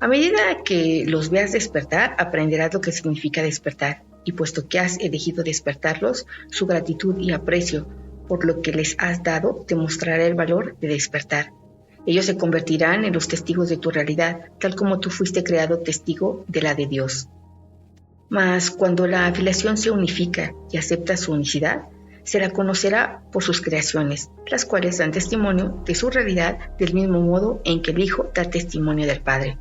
A medida que los veas despertar, aprenderás lo que significa despertar, y puesto que has elegido despertarlos, su gratitud y aprecio por lo que les has dado te mostrará el valor de despertar. Ellos se convertirán en los testigos de tu realidad, tal como tú fuiste creado testigo de la de Dios. Mas cuando la afiliación se unifica y acepta su unicidad, se la conocerá por sus creaciones, las cuales dan testimonio de su realidad del mismo modo en que el Hijo da testimonio del Padre.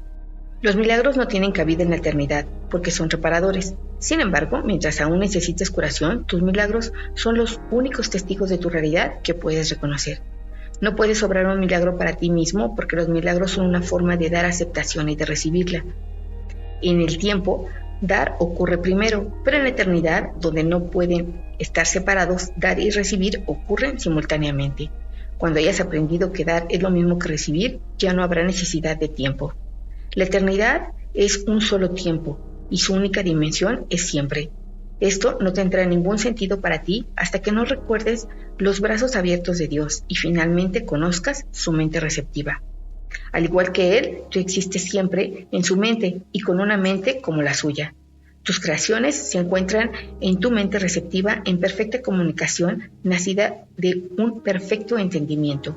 Los milagros no tienen cabida en la eternidad, porque son reparadores. Sin embargo, mientras aún necesites curación, tus milagros son los únicos testigos de tu realidad que puedes reconocer. No puedes obrar un milagro para ti mismo, porque los milagros son una forma de dar aceptación y de recibirla. En el tiempo, dar ocurre primero, pero en la eternidad, donde no pueden estar separados, dar y recibir ocurren simultáneamente. Cuando hayas aprendido que dar es lo mismo que recibir, ya no habrá necesidad de tiempo. La eternidad es un solo tiempo y su única dimensión es siempre. Esto no tendrá ningún sentido para ti hasta que no recuerdes los brazos abiertos de Dios y finalmente conozcas su mente receptiva. Al igual que Él, tú existes siempre en su mente y con una mente como la suya. Tus creaciones se encuentran en tu mente receptiva en perfecta comunicación, nacida de un perfecto entendimiento.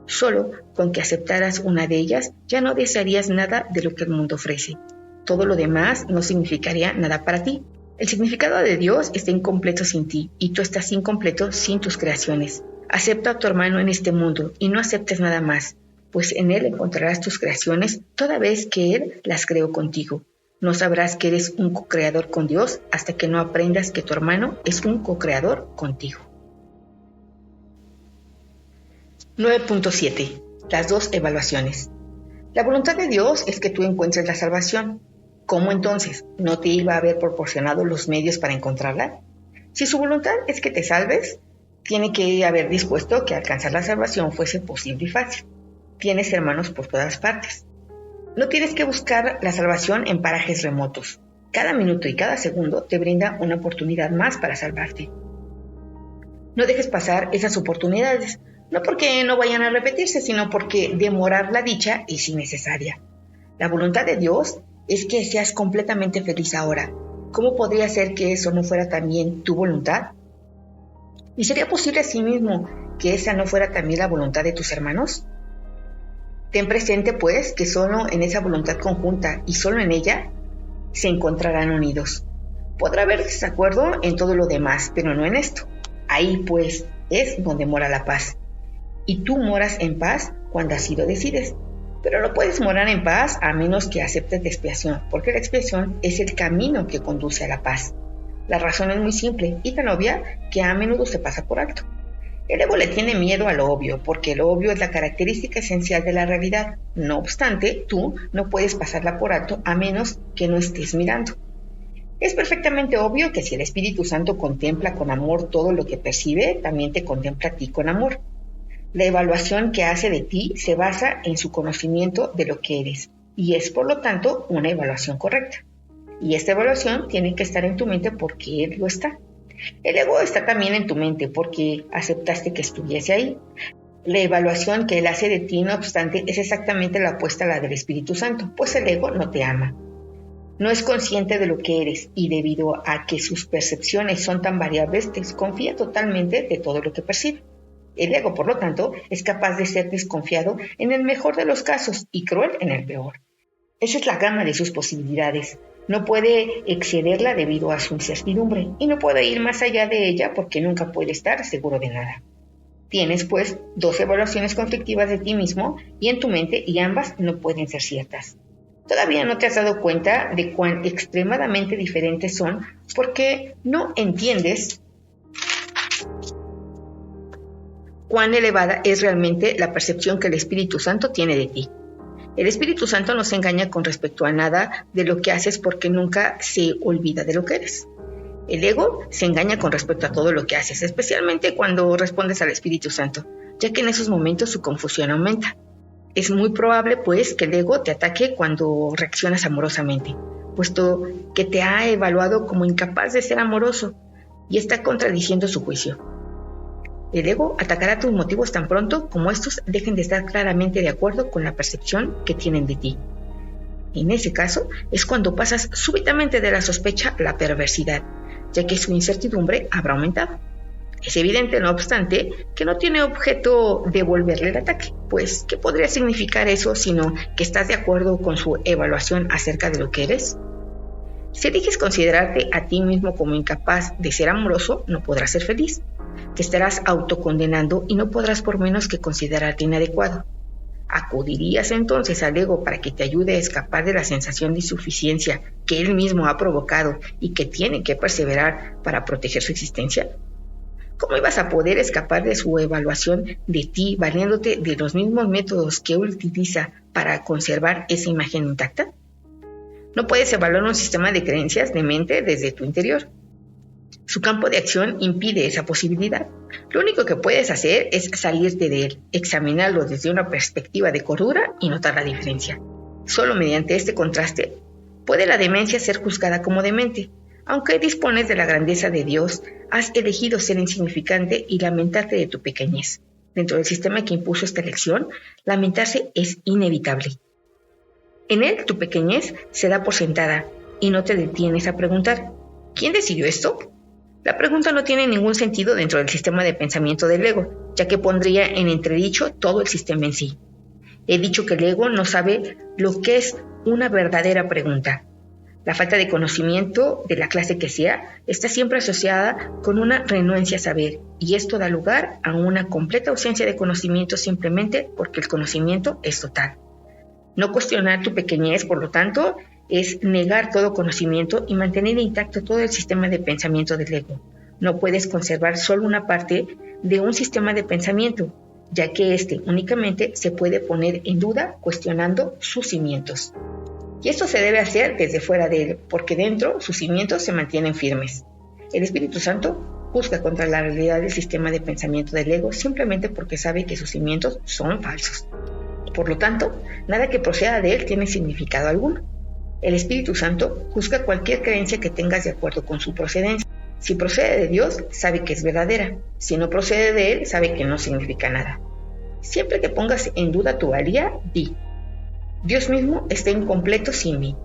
Solo con que aceptaras una de ellas, ya no desearías nada de lo que el mundo ofrece. Todo lo demás no significaría nada para ti. El significado de Dios está incompleto sin ti, y tú estás incompleto sin tus creaciones. Acepta a tu hermano en este mundo y no aceptes nada más, pues en él encontrarás tus creaciones toda vez que él las creó contigo. No sabrás que eres un co-creador con Dios hasta que no aprendas que tu hermano es un co-creador contigo. 9.7. Las dos evaluaciones. La voluntad de Dios es que tú encuentres la salvación. ¿Cómo entonces? ¿No te iba a haber proporcionado los medios para encontrarla? Si su voluntad es que te salves, tiene que haber dispuesto que alcanzar la salvación fuese posible y fácil. Tienes hermanos por todas partes. No tienes que buscar la salvación en parajes remotos. Cada minuto y cada segundo te brinda una oportunidad más para salvarte. No dejes pasar esas oportunidades, no porque no vayan a repetirse, sino porque demorar la dicha es innecesaria. La voluntad de Dios es que seas completamente feliz ahora. ¿Cómo podría ser que eso no fuera también tu voluntad? ¿Y sería posible asimismo que esa no fuera también la voluntad de tus hermanos? Ten presente, pues, que solo en esa voluntad conjunta y solo en ella se encontrarán unidos. Podrá haber desacuerdo en todo lo demás, pero no en esto. Ahí, pues, es donde mora la paz. Y tú moras en paz cuando así lo decides. Pero no puedes morar en paz a menos que aceptes la expiación, porque la expiación es el camino que conduce a la paz. La razón es muy simple y tan obvia que a menudo se pasa por alto. El ego le tiene miedo a lo obvio, porque lo obvio es la característica esencial de la realidad. No obstante, tú no puedes pasarla por alto a menos que no estés mirando. Es perfectamente obvio que si el Espíritu Santo contempla con amor todo lo que percibe, también te contempla a ti con amor. La evaluación que hace de ti se basa en su conocimiento de lo que eres, y es por lo tanto una evaluación correcta. Y esta evaluación tiene que estar en tu mente porque él lo está. El ego está también en tu mente porque aceptaste que estuviese ahí. La evaluación que él hace de ti, no obstante, es exactamente la opuesta a la del Espíritu Santo, pues el ego no te ama. No es consciente de lo que eres y debido a que sus percepciones son tan variables, desconfía totalmente de todo lo que percibe. El ego, por lo tanto, es capaz de ser desconfiado en el mejor de los casos y cruel en el peor. Esa es la gama de sus posibilidades. No puede excederla debido a su incertidumbre y no puede ir más allá de ella porque nunca puede estar seguro de nada. Tienes, pues, dos evaluaciones conflictivas de ti mismo y en tu mente y ambas no pueden ser ciertas. Todavía no te has dado cuenta de cuán extremadamente diferentes son porque no entiendes cuán elevada es realmente la percepción que el Espíritu Santo tiene de ti. El Espíritu Santo no se engaña con respecto a nada de lo que haces porque nunca se olvida de lo que eres. El ego se engaña con respecto a todo lo que haces, especialmente cuando respondes al Espíritu Santo, ya que en esos momentos su confusión aumenta. Es muy probable, pues, que el ego te ataque cuando reaccionas amorosamente, puesto que te ha evaluado como incapaz de ser amoroso y está contradiciendo su juicio. El ego atacará tus motivos tan pronto como estos dejen de estar claramente de acuerdo con la percepción que tienen de ti. En ese caso, es cuando pasas súbitamente de la sospecha a la perversidad, ya que su incertidumbre habrá aumentado. Es evidente, no obstante, que no tiene objeto devolverle el ataque, pues ¿qué podría significar eso sino que estás de acuerdo con su evaluación acerca de lo que eres? Si eliges considerarte a ti mismo como incapaz de ser amoroso, no podrás ser feliz. Te estarás autocondenando y no podrás por menos que considerarte inadecuado. ¿Acudirías entonces al ego para que te ayude a escapar de la sensación de insuficiencia que él mismo ha provocado y que tiene que perseverar para proteger su existencia? ¿Cómo ibas a poder escapar de su evaluación de ti valiéndote de los mismos métodos que él utiliza para conservar esa imagen intacta? No puedes evaluar un sistema de creencias de mente desde tu interior. Su campo de acción impide esa posibilidad. Lo único que puedes hacer es salirte de él, examinarlo desde una perspectiva de cordura y notar la diferencia. Solo mediante este contraste puede la demencia ser juzgada como demente. Aunque dispones de la grandeza de Dios, has elegido ser insignificante y lamentarte de tu pequeñez. Dentro del sistema que impuso esta elección, lamentarse es inevitable. En él, tu pequeñez se da por sentada y no te detienes a preguntar, ¿quién decidió esto? La pregunta no tiene ningún sentido dentro del sistema de pensamiento del ego, ya que pondría en entredicho todo el sistema en sí. He dicho que el ego no sabe lo que es una verdadera pregunta. La falta de conocimiento, de la clase que sea, está siempre asociada con una renuencia a saber, y esto da lugar a una completa ausencia de conocimiento simplemente porque el conocimiento es total. No cuestionar tu pequeñez, por lo tanto, es negar todo conocimiento y mantener intacto todo el sistema de pensamiento del ego. No puedes conservar solo una parte de un sistema de pensamiento, ya que éste únicamente se puede poner en duda cuestionando sus cimientos. Y esto se debe hacer desde fuera de él, porque dentro sus cimientos se mantienen firmes. El Espíritu Santo juzga contra la realidad del sistema de pensamiento del ego simplemente porque sabe que sus cimientos son falsos. Por lo tanto, nada que proceda de él tiene significado alguno. El Espíritu Santo juzga cualquier creencia que tengas de acuerdo con su procedencia. Si procede de Dios, sabe que es verdadera. Si no procede de él, sabe que no significa nada. Siempre que pongas en duda tu valía, di: Dios mismo está incompleto sin mí.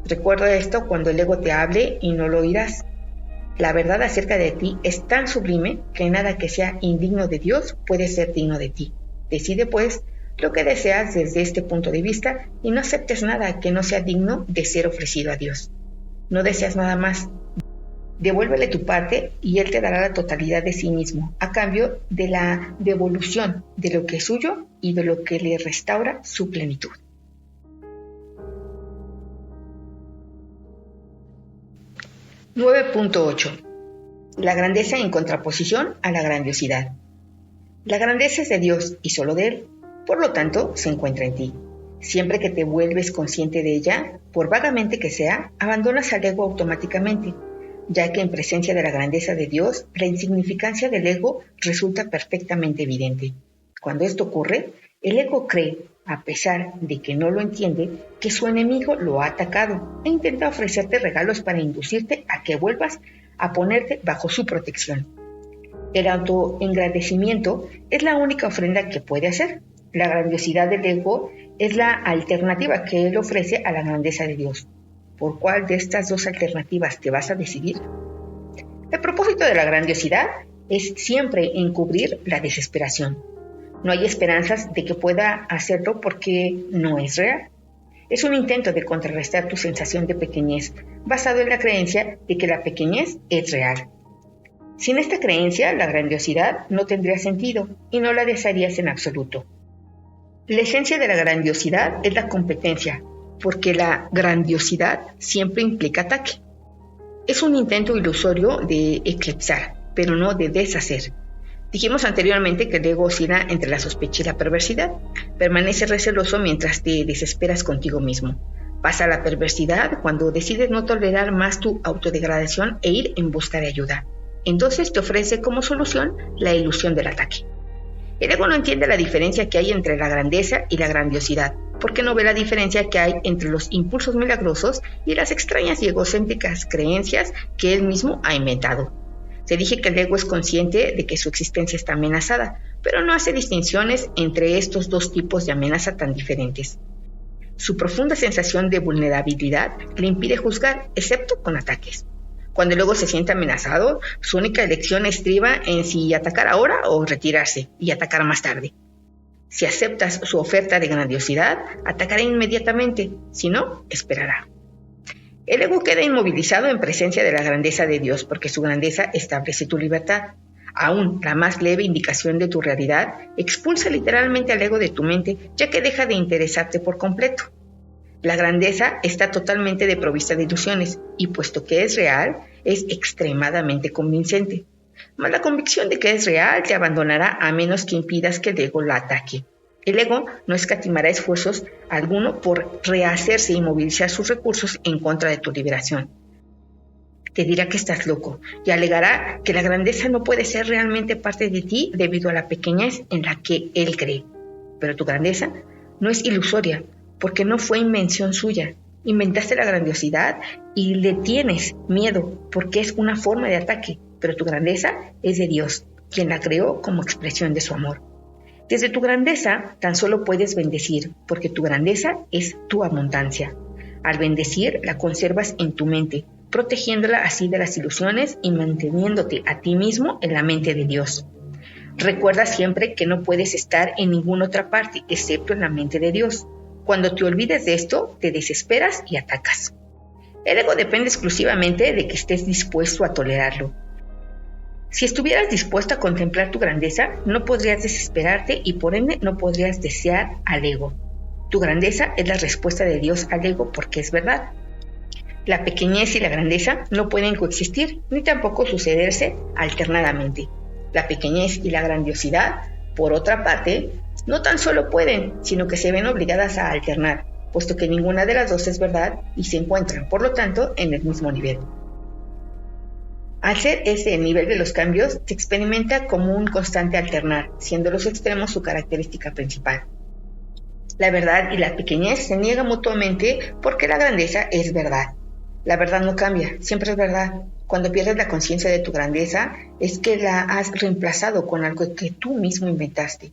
Recuerda esto cuando el ego te hable y no lo oirás. La verdad acerca de ti es tan sublime que nada que sea indigno de Dios puede ser digno de ti. Decide, pues, lo que deseas desde este punto de vista y no aceptes nada que no sea digno de ser ofrecido a Dios. No deseas nada más. Devuélvele tu parte y Él te dará la totalidad de sí mismo, a cambio de la devolución de lo que es suyo y de lo que le restaura su plenitud. (9.8) La grandeza en contraposición a la grandiosidad. La grandeza es de Dios y solo de Él. Por lo tanto, se encuentra en ti. Siempre que te vuelves consciente de ella, por vagamente que sea, abandonas al ego automáticamente, ya que en presencia de la grandeza de Dios, la insignificancia del ego resulta perfectamente evidente. Cuando esto ocurre, el ego cree, a pesar de que no lo entiende, que su enemigo lo ha atacado e intenta ofrecerte regalos para inducirte a que vuelvas a ponerte bajo su protección. El autoengrandecimiento es la única ofrenda que puede hacer. La grandiosidad del ego es la alternativa que él ofrece a la grandeza de Dios. ¿Por cuál de estas dos alternativas te vas a decidir? El propósito de la grandiosidad es siempre encubrir la desesperación. No hay esperanzas de que pueda hacerlo porque no es real. Es un intento de contrarrestar tu sensación de pequeñez, basado en la creencia de que la pequeñez es real. Sin esta creencia, la grandiosidad no tendría sentido y no la desearías en absoluto. La esencia de la grandiosidad es la competencia, porque la grandiosidad siempre implica ataque. Es un intento ilusorio de eclipsar, pero no de deshacer. Dijimos anteriormente que el ego oscila entre la sospecha y la perversidad. Permanece receloso mientras te desesperas contigo mismo. Pasa a la perversidad cuando decides no tolerar más tu autodegradación e ir en busca de ayuda. Entonces te ofrece como solución la ilusión del ataque. El ego no entiende la diferencia que hay entre la grandeza y la grandiosidad, porque no ve la diferencia que hay entre los impulsos milagrosos y las extrañas y egocéntricas creencias que él mismo ha inventado. Te dije que el ego es consciente de que su existencia está amenazada, pero no hace distinciones entre estos dos tipos de amenaza tan diferentes. Su profunda sensación de vulnerabilidad le impide juzgar, excepto con ataques. Cuando el ego se siente amenazado, su única elección estriba en si atacar ahora o retirarse y atacar más tarde. Si aceptas su oferta de grandiosidad, atacará inmediatamente, si no, esperará. El ego queda inmovilizado en presencia de la grandeza de Dios porque su grandeza establece tu libertad. Aún la más leve indicación de tu realidad expulsa literalmente al ego de tu mente, ya que deja de interesarte por completo. La grandeza está totalmente desprovista de ilusiones y puesto que es real, es extremadamente convincente. Mas la convicción de que es real te abandonará a menos que impidas que el ego la ataque. El ego no escatimará esfuerzos alguno por rehacerse y movilizar sus recursos en contra de tu liberación. Te dirá que estás loco y alegará que la grandeza no puede ser realmente parte de ti debido a la pequeñez en la que él cree. Pero tu grandeza no es ilusoria, porque no fue invención suya. Inventaste la grandiosidad y le tienes miedo porque es una forma de ataque, pero tu grandeza es de Dios, quien la creó como expresión de su amor. Desde tu grandeza tan solo puedes bendecir, porque tu grandeza es tu abundancia. Al bendecir, la conservas en tu mente, protegiéndola así de las ilusiones y manteniéndote a ti mismo en la mente de Dios. Recuerda siempre que no puedes estar en ninguna otra parte excepto en la mente de Dios. Cuando te olvides de esto, te desesperas y atacas. El ego depende exclusivamente de que estés dispuesto a tolerarlo. Si estuvieras dispuesto a contemplar tu grandeza, no podrías desesperarte y por ende no podrías desear al ego. Tu grandeza es la respuesta de Dios al ego porque es verdad. La pequeñez y la grandeza no pueden coexistir ni tampoco sucederse alternadamente. La pequeñez y la grandiosidad, por otra parte, no tan solo pueden, sino que se ven obligadas a alternar, puesto que ninguna de las dos es verdad y se encuentran, por lo tanto, en el mismo nivel. Al ser ese el nivel de los cambios, se experimenta como un constante alternar, siendo los extremos su característica principal. La verdad y la pequeñez se niegan mutuamente porque la grandeza es verdad. La verdad no cambia, siempre es verdad. Cuando pierdes la conciencia de tu grandeza, es que la has reemplazado con algo que tú mismo inventaste.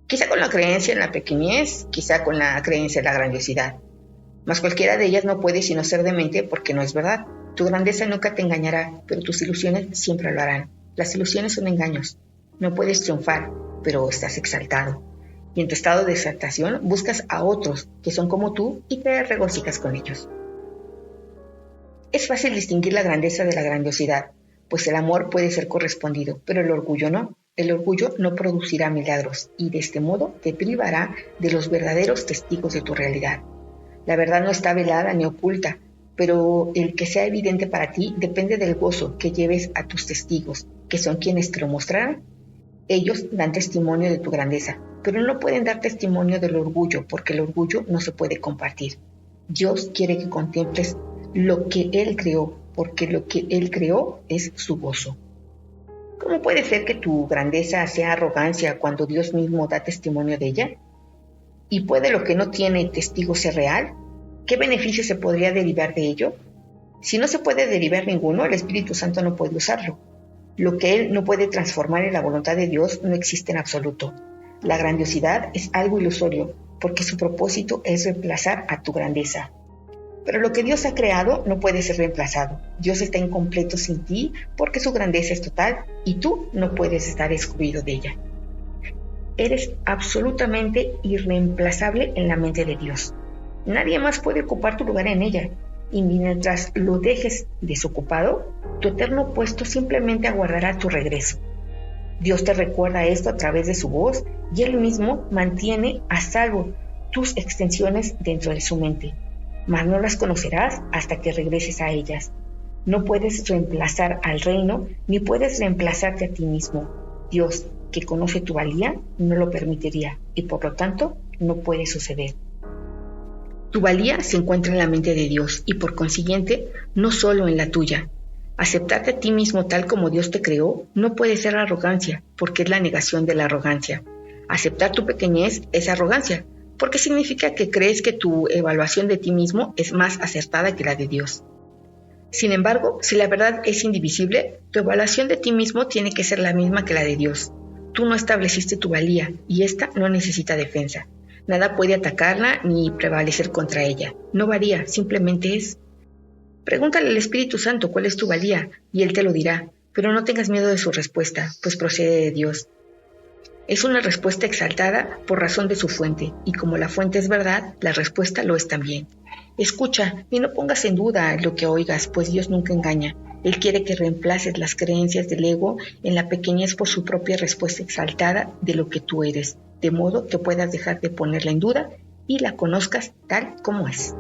Quizá con la creencia en la pequeñez, quizá con la creencia en la grandiosidad. Mas cualquiera de ellas no puede sino ser demente porque no es verdad. Tu grandeza nunca te engañará, pero tus ilusiones siempre lo harán. Las ilusiones son engaños. No puedes triunfar, pero estás exaltado. Y en tu estado de exaltación buscas a otros que son como tú y te regocijas con ellos. Es fácil distinguir la grandeza de la grandiosidad, pues el amor puede ser correspondido, pero el orgullo no. El orgullo no producirá milagros y de este modo te privará de los verdaderos testigos de tu realidad. La verdad no está velada ni oculta, pero el que sea evidente para ti depende del gozo que lleves a tus testigos, que son quienes te lo mostrarán. Ellos dan testimonio de tu grandeza, pero no pueden dar testimonio del orgullo, porque el orgullo no se puede compartir. Dios quiere que contemples lo que Él creó, porque lo que Él creó es su gozo. ¿Cómo puede ser que tu grandeza sea arrogancia cuando Dios mismo da testimonio de ella? ¿Y puede lo que no tiene testigo ser real? ¿Qué beneficio se podría derivar de ello? Si no se puede derivar ninguno, el Espíritu Santo no puede usarlo. Lo que Él no puede transformar en la voluntad de Dios no existe en absoluto. La grandiosidad es algo ilusorio, porque su propósito es reemplazar a tu grandeza. Pero lo que Dios ha creado no puede ser reemplazado. Dios está incompleto sin ti porque su grandeza es total y tú no puedes estar excluido de ella. Eres absolutamente irreemplazable en la mente de Dios. Nadie más puede ocupar tu lugar en ella. Y mientras lo dejes desocupado, tu eterno puesto simplemente aguardará tu regreso. Dios te recuerda esto a través de su voz y Él mismo mantiene a salvo tus extensiones dentro de su mente. mas no las conocerás hasta que regreses a ellas. No puedes reemplazar al reino, ni puedes reemplazarte a ti mismo. Dios, que conoce tu valía, no lo permitiría, y por lo tanto, no puede suceder. Tu valía se encuentra en la mente de Dios, y por consiguiente, no solo en la tuya. Aceptarte a ti mismo tal como Dios te creó no puede ser arrogancia, porque es la negación de la arrogancia. Aceptar tu pequeñez es arrogancia, porque significa que crees que tu evaluación de ti mismo es más acertada que la de Dios. Sin embargo, si la verdad es indivisible, tu evaluación de ti mismo tiene que ser la misma que la de Dios. Tú no estableciste tu valía y ésta no necesita defensa. Nada puede atacarla ni prevalecer contra ella. No varía, simplemente es. Pregúntale al Espíritu Santo cuál es tu valía y Él te lo dirá, pero no tengas miedo de su respuesta, pues procede de Dios. Es una respuesta exaltada por razón de su fuente, y como la fuente es verdad, la respuesta lo es también. Escucha y no pongas en duda lo que oigas, pues Dios nunca engaña. Él quiere que reemplaces las creencias del ego en la pequeñez por su propia respuesta exaltada de lo que tú eres, de modo que puedas dejar de ponerla en duda y la conozcas tal como es.